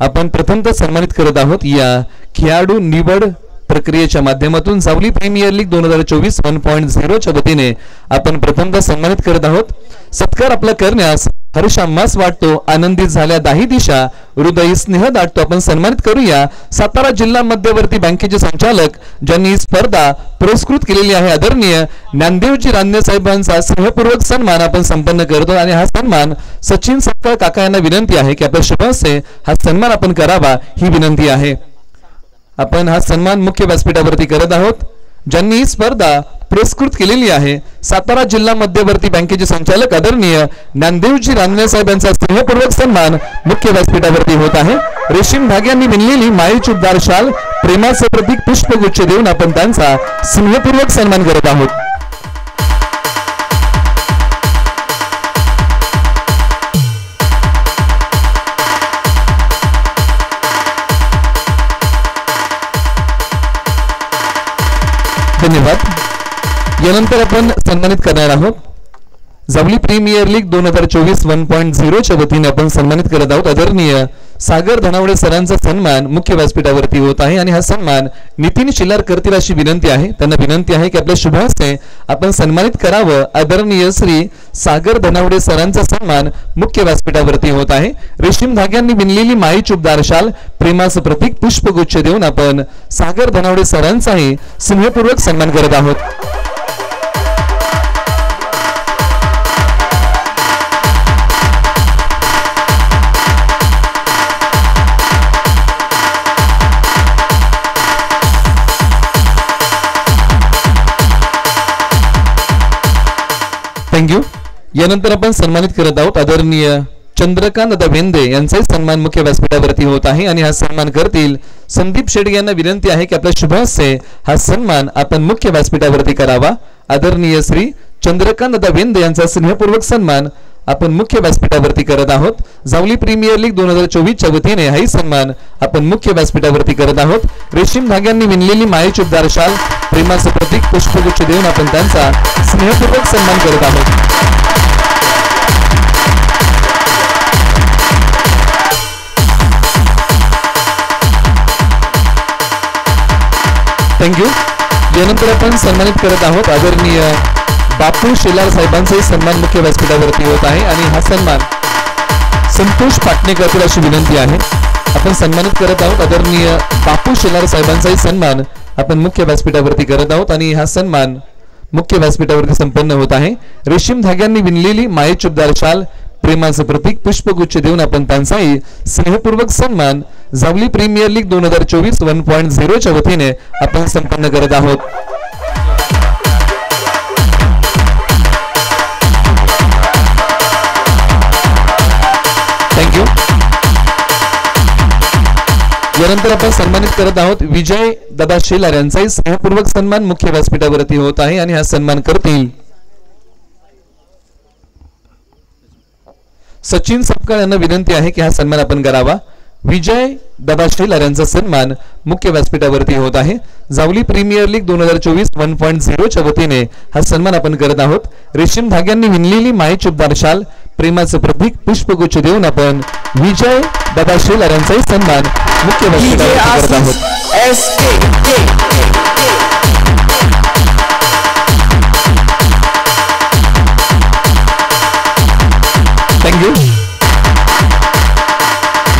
आपण प्रथमतः सन्मानित करत आहोत या खेळाडू निवड प्रक्रियेच्या माध्यमातून जावली प्रीमियर लीग 2024 1.0 च्या वतीने आपण प्रथमतः सन्मानित करत आहोत. सत्कार आपला करण्यास हर्षामास वाटतो, आनंदित झाल्या दाही दिशा, हृदयी स्नेह दाटतो. आपण सन्मानित करूया सातारा जिल्हा मध्यवर्ती बँकेचे संचालक ज्यांनी ही स्पर्धा पुरस्कृत केलेली आहे. आदरणीय ज्ञानदेवजी रान्ने साहेबांचा स्नेहपूर्वक सन्मान आपण संपन्न करतो आणि हा सन्मान सचिन सत्कार काका यांना विनंती आहे की आपल्या शुभास्ते हा सन्मान आपण करावा ही विनंती आहे. आपण हा सन्मान मुख्य व्यासपीठावरती करत आहोत. ज्यांनी ही स्पर्धा पुरस्कृत केलेली आहे सातारा जिल्हा मध्यवर्ती बँकेचे संचालक आदरणीय ज्ञानदेवजी रान्ने साहेब यांचा स्नेहपूर्वक सन्मान मुख्य व्यासपीठावरती होत आहे. रेशीम धाग्यांनी विणलेली माळीची उबदार शाल, प्रेमाचे प्रतीक पुष्पगुच्छ देऊन आपण त्यांचा स्नेहपूर्वक सन्मान करत आहोत. धन्यवाद. यानंतर आपण सन्मानित करणार आहोत जावली प्रीमियर लीग 2024 1.0 च्या वतीने आपण सन्मानित करत आहोत. आदरणीय सागर धनावडे सरांचा सन्मान मुख्य व्यासपीठावरती होत आहे आणि हा सन्मान नितीन शिल्लार करतील अशी विनंती आहे. त्यांना विनंती आहे की आपल्या शुभास्ते आपण सन्मानित करावं. आदरणीय श्री सागर धनावडे सरांचा सन्मान मुख्य व्यासपीठावरती होत आहे. रेशीम धाग्यांनी विणलेली माळीची उबदार शाल, प्रेमाचं प्रतीक पुष्पगुच्छ देऊन आपण सागर धनावडे सरांचाही स्नेहपूर्वक सन्मान करत आहोत. थँक्यू. यानंतर आपण सन्मानित करत आहोत आदरणीय चंद्रकांत दादा वेंदे यांचाही सन्मान मुख्य व्यासपीठावरती होत आहे आणि हा सन्मान करतील संदीप शेडगे यांना विनंती आहे की आपल्या शुभास्ते हा सन्मान आपण मुख्य व्यासपीठावरती करावा. आदरणीय श्री चंद्रकांत दादा वेंदे यांचा स्नेहपूर्वक सन्मान आपण मुख्य व्यासपीठावरती करत आहोत. जावली प्रीमियर लीग 2024 च्या वतीने हाही सन्मान आपण मुख्य व्यासपीठावरती करत आहोत. रेशीम धाग्यांनी विणलेली माळीची उबदार शाल, प्रेमाचं प्रतीक पुष्पगुच्छ देऊन आपण त्यांचा स्नेहपूर्वक सन्मान करत आहोत. थँक्यू. यानंतर आपण सन्मानित करत आहोत आदरणीय बापू शेलार साहेबांचाही सन्मान मुख्य व्यासपीठावरती होत आहे आणि हा सन्मान संतोष पाटणे करतील अशी विनंती आहे. आपण सन्मानित करत आहोत आदरणीय बापू शेलार साहेबांचाही सन्मान आपण मुख्य व्यासपीठावरती करत आहोत आणि हा सन्मान मुख्य व्यासपीठावरती संपन्न होत आहे. रेशीम धाग्यांनी विणलेली माळीची उबदार शाल, प्रेमाचं प्रतीक पुष्पगुच्छ देऊन आपण त्यांचाही स्नेहपूर्वक सन्मान जावली प्रीमियर लीग 2024 1.0 च्या वतीने आपण संपन्न करत आहोत. थँक्यू. यानंतर आपण सन्मानित करत आहोत विजय दादा शेलार यांचाही स्नेहपूर्वक सन्मान मुख्य व्यासपीठावरती होत आहे आणि हा सन्मान करतील सचिन सपकाळ यांना विनंती आहे की हा सन्मान आपण करावा. विजय दादा शेलार यांचा सन्मान मुख्य व्यासपीठावरती होत आहे. जावली प्रीमियर लीग 2024 1.0 च्या वतीने हा सन्मान आपण करत आहोत. रेशीम धाग्यांनी विणलेली माळीची उबदार शाल, प्रेमाचं प्रतीक पुष्पगुच्छ देऊन आपण विजय दादा शेलार यांचाही सन्मान मुख्य व्यासपीठावरती करत आहोत. थँक्यू.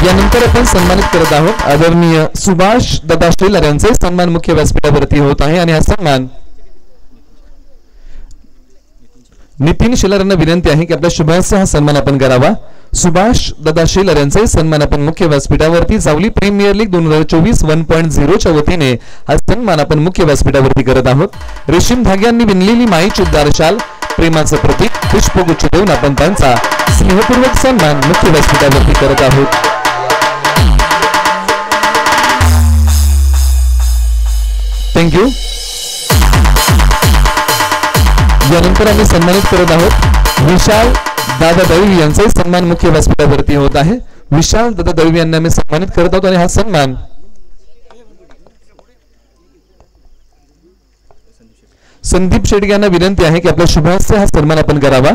यानंतर आपण सन्मानित करत आहोत आदरणीय सुभाष दादा शेलार यांचाही सन्मान मुख्य व्यासपीठावरती होत आहे आणि हा सन्मान नितीन शेलार यांना विनंती आहे की आपल्या शुभास्ते हा सन्मान आपण करावा. सुभाष दादा शेलार यांचाही सन्मान आपण मुख्य व्यासपीठावरती जावली प्रीमियर लीग 2024 1.0 च्या वतीने हा सन्मान आपण मुख्य व्यासपीठावरती करत आहोत. रेशीम धाग्यांनी विणलेली माळीची उबदार शाल, प्रेमाचं प्रतीक पुष्पगुच्छ देऊन आपण त्यांचा स्नेहपूर्वक सन्मान मुख्य व्यासपीठावरती करत आहोत. थँक्यू. यानंतर आम्ही सन्मानित करत आहोत विशाल दादा दळवी यांचाही सन्मान मुख्य व्यासपीठावरती होत आहे. विशाल दादा दळवी यांना आम्ही सन्मानित करत आहोत आणि हा सन्मान संदीप शेडगे यांना विनंती आहे की आपल्या शुभास्ते हा सन्मान आपण करावा.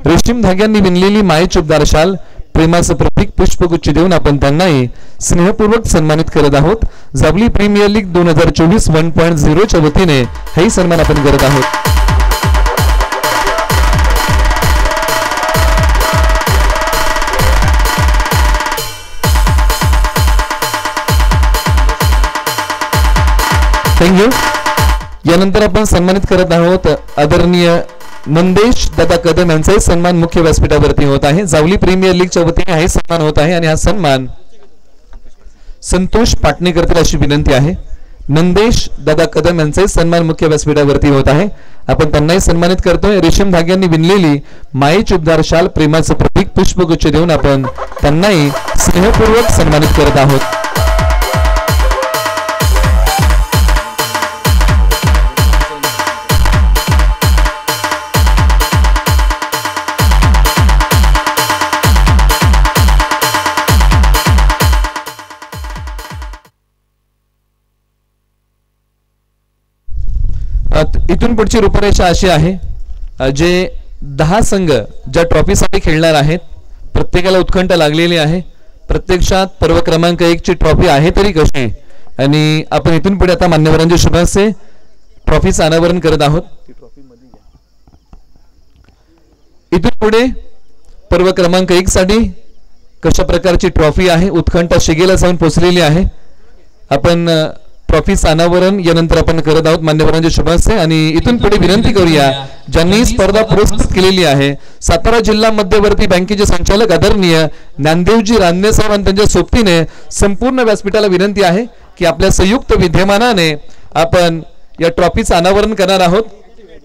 रेशीम धाग्यांनी विणलेली मायेची उबदार शाल प्रेमाचं प्रतीक पुष्पगुच्छ देऊन आपण त्यांनाही स्नेहपूर्वक सन्मानित करत आहोत. जावली प्रीमियर लीग 2024 1.0 च्या वतीने हाही सन्मान आपण करत आहोत. थँक्यू. यानंतर आपण सन्मानित करत आहोत आदरणीय मंदेश दादा कदम यांचाही सन्मान मुख्य व्यासपीठावरती होत आहे. जावली प्रीमियर लीगच्या वतीने हाही सन्मान होत आहे आणि हा सन्मान संतोष पाटणे करतील अशी विनंती आहे. नंदेश दादा कदम यांचाही सन्मान मुख्य व्यासपीठावरती होत आहे. आपण त्यांनाही सन्मानित करतोय. रेशीम धाग्यांनी विणलेली मायेची उबदार शाल प्रेमाचं प्रतीक पुष्पगुच्छ देऊन आपण त्यांनाही स्नेहपूर्वक सन्मानित करत आहोत. इथून पुढची रूपरेषा अशी आहे, जे 10 संघ ज्या ट्रॉफीसाठी खेळणार आहेत प्रत्येकाला उत्कंठ लागलेली आहे. प्रत्यक्षात पर्व क्रमांक 1 ची ट्रॉफी आहे तरी कशी, आणि आपण इथून पुढे आता मान्यवरांच्या शुभास्ते ट्रॉफीचं अनावरण करत आहोत. इथून पुढे पर्व क्रमांक 1 साठी कशा प्रकारची ट्रॉफी आहे उत्कंठ शिगेला जाऊन पोहोचलेली आहे. आपण ट्रॉफीचं अनावरण यानंतर आपण करत आहोत मान्यवरांच्या शुभास्ते. आणि इथून पुढे विनंती करूया ज्यांनी स्पर्धा पुरस्कृत केलेली आहे सातारा जिल्हा मध्यवर्ती बँकेचे संचालक आदरणीय ज्ञानदेवजी रानडे साहेब आणि त्यांच्या सोबतीने संपूर्ण व्यासपीठाला विनंती आहे की आपल्या संयुक्त विद्यमानाने आपण या ट्रॉफीचं अनावरण करणार आहोत.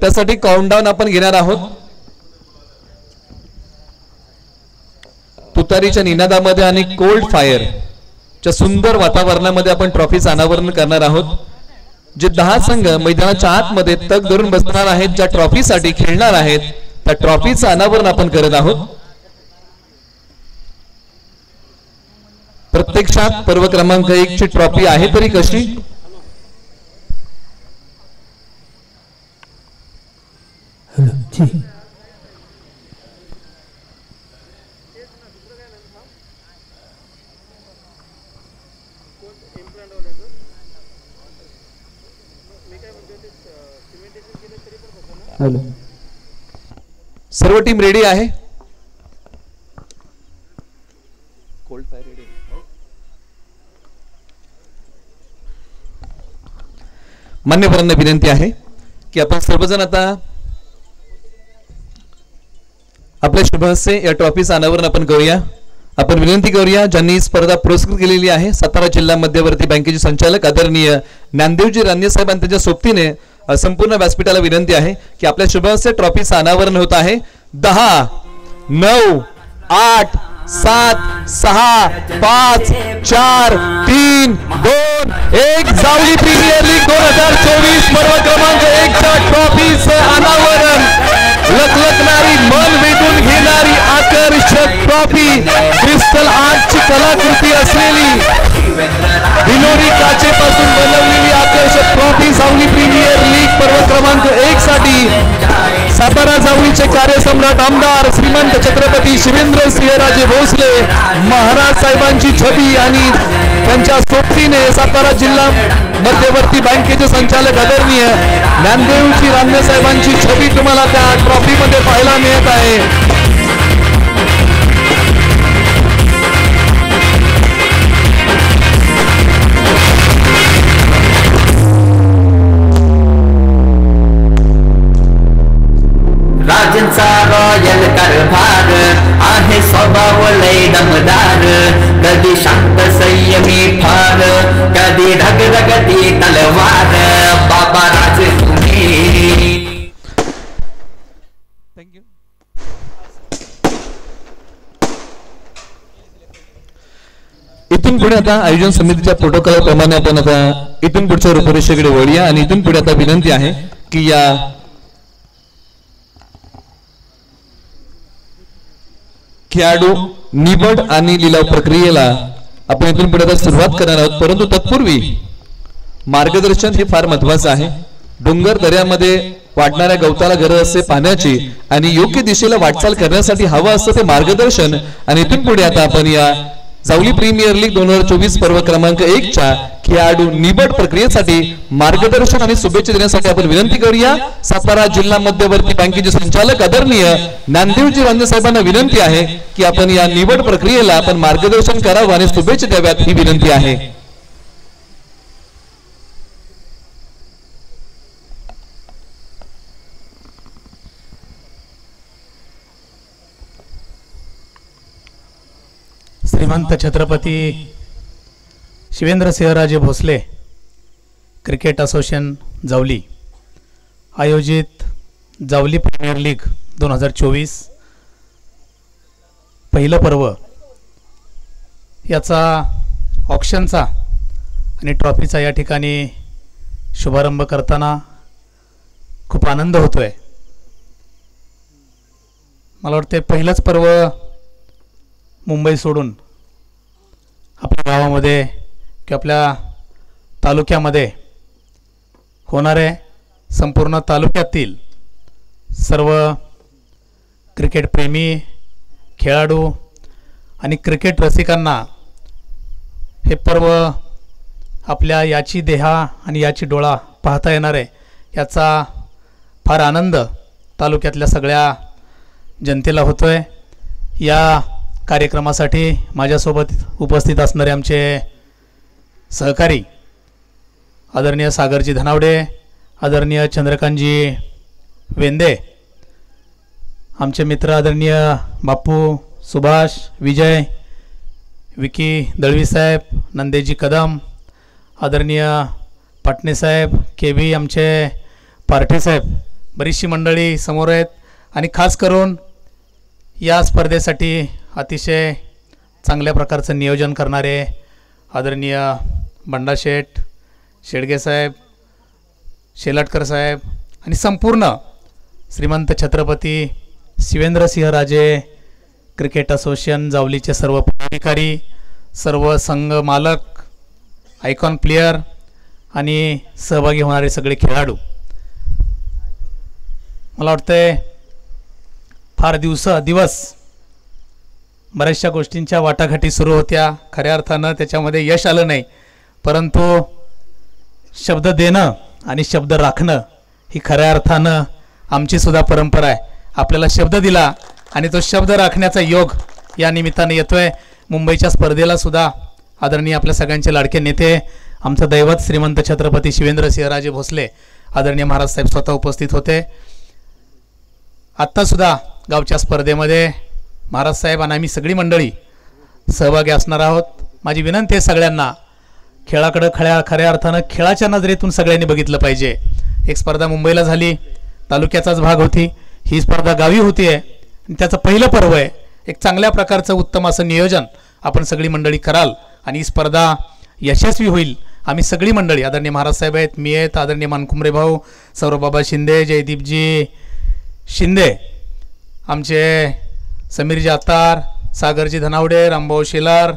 त्यासाठी काउंटडाऊन आपण घेणार आहोत. तुतारीच्या निनादामध्ये आणि कोल्ड फायर च्या सुंदर वातावरणामध्ये आपण ट्रॉफीचं अनावरण करणार आहोत. जे 10 संघ मैदानाच्या आतमध्ये तग धरून बसणार आहेत, ज्या ट्रॉफीसाठी खेळणार आहेत, त्या ट्रॉफीचं अनावरण आपण करत आहोत. प्रत्यक्षात पर्व क्रमांक 1 ची ट्रॉफी आहे तरी कशी, सर्व टीम रेडी आहे. मान्यवरांना विनंती आहे की आपण सर्वजण आता आपल्या शुभहस्ते या ट्रॉफीचं अनावरण आपण करूया. आपण विनंती करूया ज्यांनी स्पर्धा पुरस्कृत केलेली आहे सातारा जिल्हा मध्यवर्ती बँकेचे संचालक आदरणीय ज्ञानदेवजी रानडे साहेब आणि त्यांच्या सोबतीने संपूर्ण व्यासपीठाला विनंती आहे की आपल्या शुभहस्ते ट्रॉफीचं अनावरण होत आहे. 10, 9, 8, 7, 6, 5, 4, 3, 2, 1 जावली प्रीमियर लीग 2024 पर्व क्रमांक 1 च्या ट्रॉफीचं अनावरण. लखलखणारी मन वेधून घेणारी आकर्षक ट्रॉफी, क्रिस्टल आर्टची कलाकृती असलेली बिलोरी काचेपासून बनवलेली आकर्षक ट्रॉफी जावली प्रीमियर लीग पर्व क्रमांक 1 साठी सातारा जावळीचे कार्यसम्राट आमदार श्रीमंत छत्रपती शिवेंद्र सिंहराजे भोसले महाराज साहेबांची छबी आणि त्यांच्या सोबतीने सातारा जिल्हा मध्यवर्ती बँकेचे संचालक आदरणीय ज्ञानदेवजी रानडे साहेबांची छबी तुम्हाला त्या ट्रॉफी मध्ये पाहायला मिळत आहे. राजांचा रॉयल कारभार आहे स्वभाव लय दमदार, कधी शांत संयमी फार, कधी ढगढगती तलवार, बाबा राजे तुम्ही. थँक्यू. इथून पुढे आता आयोजन समितीच्या प्रोटोकॉल प्रमाणे आपण आता इथून पुढच्या रूपरेषेकडे वळूया. आणि इथून पुढे आता विनंती आहे की या खेळाडू निवड आणि लिलाव प्रक्रियेला आपण इथून पुढे आता सुरुवात करणार आहोत, परंतु तत्पूर्वी मार्गदर्शन हे फार महत्वाचं आहे. डोंगर दऱ्यामध्ये वाढणाऱ्या गवताला गरज असते पाण्याची आणि योग्य दिशेला वाटचाल करण्यासाठी हवं असतं ते मार्गदर्शन. आणि इथून पुढे आता आपण या जावली प्रीमियर लीग 2024 पर्व क्रमांक 1 च्या खेळाडू निवड प्रक्रियेसाठी मार्गदर्शन आणि शुभेच्छा देण्यासाठी आपण विनंती करूया. सातारा जिल्हा मध्यवर्ती बँकेचे संचालक आदरणीय नांदेवजी वांजे साहेबांना विनंती आहे की आपण या निवड प्रक्रियेला आपण मार्गदर्शन करावं आणि शुभेच्छा द्याव्यात ही विनंती आहे. श्रीमंत छत्रपती शिवेंद्रसिंहराजे भोसले क्रिकेट असोसिएशन जावली आयोजित जावली प्रीमियर लीग 2024 पहिलं पर्व याचा ऑक्शनचा आणि ट्रॉफीचा या ठिकाणी शुभारंभ करताना खूप आनंद होतोय. मला वाटते पहिलंच पर्व मुंबई सोडून आपल्या गावामध्ये किंवा आपल्या तालुक्यामध्ये होणारे संपूर्ण तालुक्यातील सर्व क्रिकेट प्रेमी खेळाडू आणि क्रिकेट रसिकांना हे पर्व आपल्या याची देहा आणि याची डोळा पाहता येणार आहे याचा फार आनंद तालुक्यातल्या सगळ्या जनतेला होतोय. या कार्यक्रमासाठी माझ्यासोबत उपस्थित असणारे आमचे सहकारी आदरणीय सागरजी धनावडे, आदरणीय चंद्रकांतजी वेंदे, आमचे मित्र आदरणीय बापू सुभाष विजय, विकी दळवी साहेब, नंदेजी कदम, आदरणीय पाटणे साहेब, के बी, आमचे पार्ठे साहेब, बरीचशी मंडळी समोर आहेत. आणि खास करून या स्पर्धेसाठी अतिशय चांगल्या प्रकारचं नियोजन करणारे आदरणीय बंडाशेठ, शेडगे साहेब, शेलाटकर साहेब आणि संपूर्ण श्रीमंत छत्रपती शिवेंद्रसिंहराजे क्रिकेट असोसिएशन जावलीचे सर्व पदाधिकारी, सर्व संघ मालक, आयकॉन प्लेयर आणि सहभागी होणारे सगळे खेळाडू. मला वाटतंय फार दिवस बऱ्याचशा गोष्टींच्या वाटाघाटी सुरू होत्या. खऱ्या अर्थानं त्याच्यामध्ये यश आलं नाही, परंतु शब्द देणं आणि शब्द राखणं ही खऱ्या अर्थानं आमची सुद्धा परंपरा आहे. आपल्याला शब्द दिला आणि तो शब्द राखण्याचा योग या निमित्ताने येतोय. मुंबईच्या स्पर्धेला सुद्धा आदरणीय आपल्या सगळ्यांचे लाडके नेते आमचं दैवत श्रीमंत छत्रपती शिवेंद्रसिंहराजे भोसले आदरणीय महाराज साहेब स्वतः उपस्थित होते. आत्तासुद्धा गावच्या स्पर्धेमध्ये महाराज साहेब आणि आम्ही सगळी मंडळी सहभागी असणार आहोत. माझी विनंती आहे सगळ्यांना, खेळाकडं खऱ्या अर्थानं खेळाच्या नजरेतून सगळ्यांनी बघितलं पाहिजे. एक स्पर्धा मुंबईला झाली, तालुक्याचाच भाग होती, ही स्पर्धा गावी होती आहे, त्याचं पहिलं पर्व आहे. एक चांगल्या प्रकारचं उत्तम असं नियोजन आपण सगळी मंडळी कराल आणि ही स्पर्धा यशस्वी होईल. आम्ही सगळी मंडळी, आदरणीय महाराज साहेब आहेत, मी आहेत, आदरणीय मानकुमरे भाऊ, सौरभबाबा शिंदे, जयदीपजी शिंदे, आमचे समीरजी आतार, सागरजी धनावडे, रामभाऊ शेलार,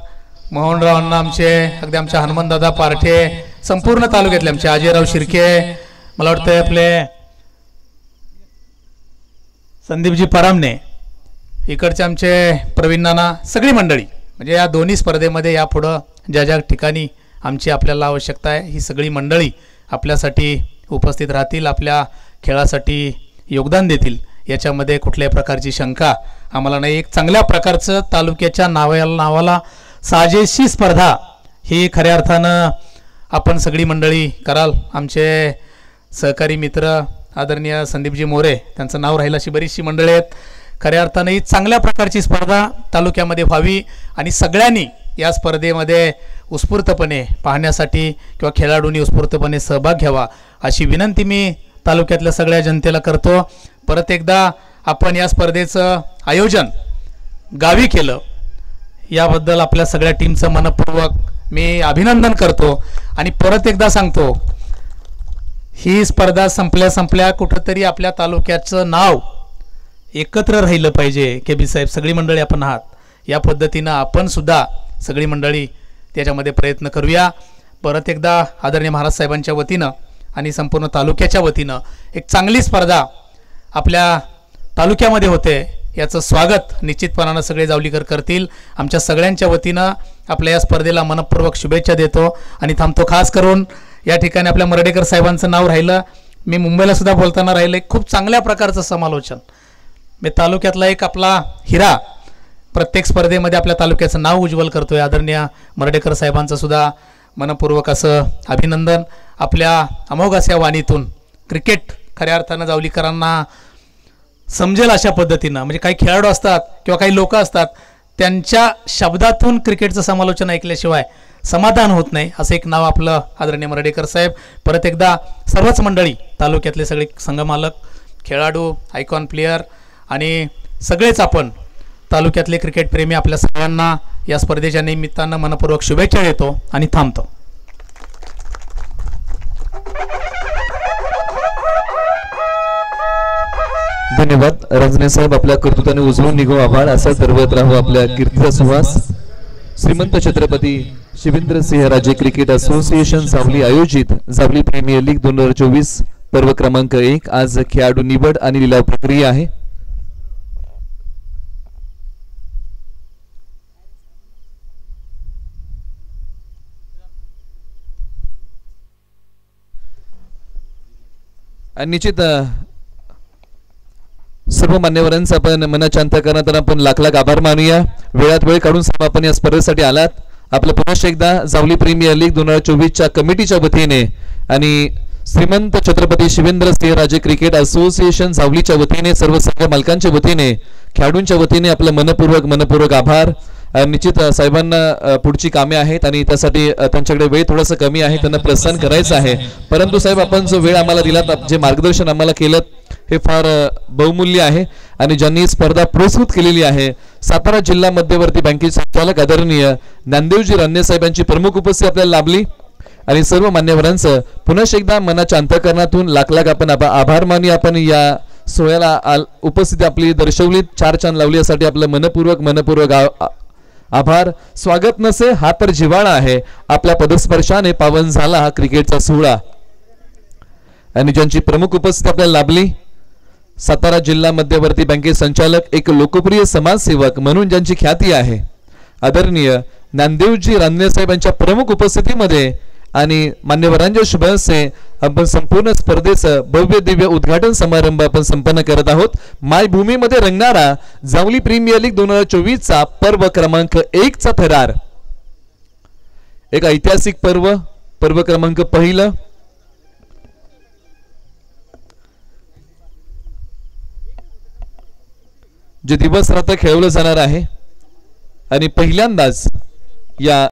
मोहनरावांना आमचे, अगदी आमच्या हनुमंतदादा पारठे, संपूर्ण तालुक्यातले आमचे अजयराव शिर्के, मला वाटतं आपले संदीपजी परामने, इकडचे आमचे प्रवीण नाना, सगळी मंडळी म्हणजे या दोन्ही स्पर्धेमध्ये यापुढं ज्या ज्या ठिकाणी आमची आपल्याला आवश्यकता आहे ही सगळी मंडळी आपल्यासाठी उपस्थित राहतील, आपल्या खेळासाठी योगदान देतील, याच्यामध्ये कुठल्याही प्रकारची शंका आम्हाला नाही. एक चांगल्या प्रकारचं तालुक्याच्या नावाला साजेशी स्पर्धा ही खऱ्या अर्थानं आपण सगळी मंडळी कराल. आमचे सहकारी मित्र आदरणीय संदीपजी मोरे, त्यांचं नाव राहील अशी बरीचशी मंडळी आहेत. खऱ्या अर्थानं ही चांगल्या प्रकारची स्पर्धा तालुक्यामध्ये व्हावी आणि सगळ्यांनी या स्पर्धेमध्ये उत्स्फूर्तपणे पाहण्यासाठी किंवा खेळाडूंनी उत्स्फूर्तपणे सहभाग घ्यावा अशी विनंती मी तालुक्यातल्या सगळ्या जनतेला करतो. परत एकदा आपण या स्पर्धेचं आयोजन गावी केलं याबद्दल आपल्या सगळ्या टीमचं मनपूर्वक मी अभिनंदन करतो. आणि परत एकदा सांगतो, ही स्पर्धा संपल्या कुठंतरी आपल्या तालुक्याचं नाव एकत्र राहिलं पाहिजे. के बी साहेब, सगळी मंडळी आपण आहात, या पद्धतीनं आपण सुद्धा सगळी मंडळी त्याच्यामध्ये प्रयत्न करूया. परत एकदा आदरणीय महाराज साहेबांच्या वतीनं आणि संपूर्ण तालुक्याच्या वतीनं एक चांगली स्पर्धा आपल्या तालुक्यामध्ये होते, याचं स्वागत निश्चितपणानं सगळे जावलीकर करतील. आमच्या सगळ्यांच्या वतीनं आपल्या या स्पर्धेला मनपूर्वक शुभेच्छा देतो आणि थांबतो. खास करून या ठिकाणी आपल्या मर्डेकर साहेबांचं नाव राहिलं, मी मुंबईला सुद्धा बोलताना राहिलं, खूप चांगल्या प्रकारचं समालोचन. मी तालुक्यातला एक आपला हिरा प्रत्येक स्पर्धेमध्ये आपल्या तालुक्याचं नाव उज्ज्वल करतोय. आदरणीय मर्डेकर साहेबांचं सुद्धा मनपूर्वक असं अभिनंदन. आपल्या अमोघ अशा वाणीतून क्रिकेट खऱ्या अर्थानं जावलीकरांना समजेल अशा पद्धतीनं, म्हणजे काही खेळाडू असतात किंवा काही लोक असतात, त्यांच्या शब्दातून क्रिकेटचं समालोचन ऐकल्याशिवाय समाधान होत नाही. असं एक नाव आपलं आदरणीय मर्डेकर साहेब. परत एकदा सर्वच मंडळी, तालुक्यातले सगळे संघमालक, खेळाडू, आयकॉन प्लेयर आणि सगळेच आपण तालुक्यातले क्रिकेटप्रेमी आपल्या सगळ्यांना या स्पर्धेच्या निमित्तानं मनपूर्वक शुभेच्छा देतो आणि थांबतो. धन्यवाद रंजने साहेब, आपल्या कर्तृत्वाने उजळून निघो आभाळ, असा दरवळत राहू आपल्या कीर्तीचा सुवास. श्रीमंत छत्रपती शिवेंद्रसिंह राजे क्रिकेट असोसिएशन जावली आयोजित जावली प्रीमियर लीग 2024 पर्व क्रमांक 1. आज खेळाडू निवड आणि लिलाव प्रक्रिया आहे. आणि निश्चित सर्व मान्यवरांचा आपण मनाच्या अंतःकरणातून आपण लाख लाख आभार मानूया. वेळात वेळ काढून सर्व आपण या स्पर्धेसाठी आलात. आपलं पुन्हा एकदा जावली प्रीमियर लीग 2024च्या कमिटीच्या वतीने आणि श्रीमंत छत्रपती शिवेंद्रसिंह राजे क्रिकेट असोसिएशन जावलीच्या वतीने, सर्व संघ मालकांच्या वतीने, खेळाडूंच्या वतीने आपलं मनपूर्वक आभार. निश्चित साहेबांना पुढची कामे आहेत आणि त्यासाठी त्यांच्याकडे वेळ थोडासा कमी आहे, त्यांना प्रस्थान करायचं आहे. परंतु साहेब, आपण जो वेळ आम्हाला दिलात, जे मार्गदर्शन आम्हाला केलं, हे फार बहुमूल्य आहे. आणि ज्यांनी स्पर्धा पुरस्कृत केलेली आहे, सातारा जिल्हा मध्यवर्ती बँकेचे संचालक आदरणीय ज्ञानदेवजी रान्ने साहेब यांची प्रमुख उपस्थिती आपल्याला लाभली. आणि सर्व मान्यवरांचं पुन्हा एकदा मनाच्या अंतःकरणातून लाख लाख आपण आभार मानूया. आपण या सोहळ्याला उपस्थिती आपली दर्शवली, 4 चांद लावली, यासाठी आपलं मनपूर्वक आभार. स्वागत नसे हा तर जिव्हाळा आहे, आपल्या पदस्पर्शाने पावन झाला हा क्रिकेटचा सोहळा. आणि ज्यांची प्रमुख उपस्थिती आपल्याला लाभली, सातारा जिल्हा मध्यवर्ती बँकेचे संचालक, एक लोकप्रिय समाजसेवक म्हणून ज्यांची ख्याती आहे, आदरणीय ज्ञानदेवजी रान्ने साहेब यांच्या प्रमुख उपस्थितीमध्ये आणि मान्यवरांच्या शुभ हस्ते आपण संपूर्ण स्पर्धेचं भव्य दिव्य उद्घाटन समारंभ आपण संपन्न करत आहोत. मायभूमीमध्ये रंगणारा जावली प्रीमियर लीग 2024चा पर्व क्रमांक 1 चा थरार, एक ऐतिहासिक पर्व क्रमांक 1. जे दिवस रात्र खेळवलं जाणार आहे आणि पहिल्यांदाच या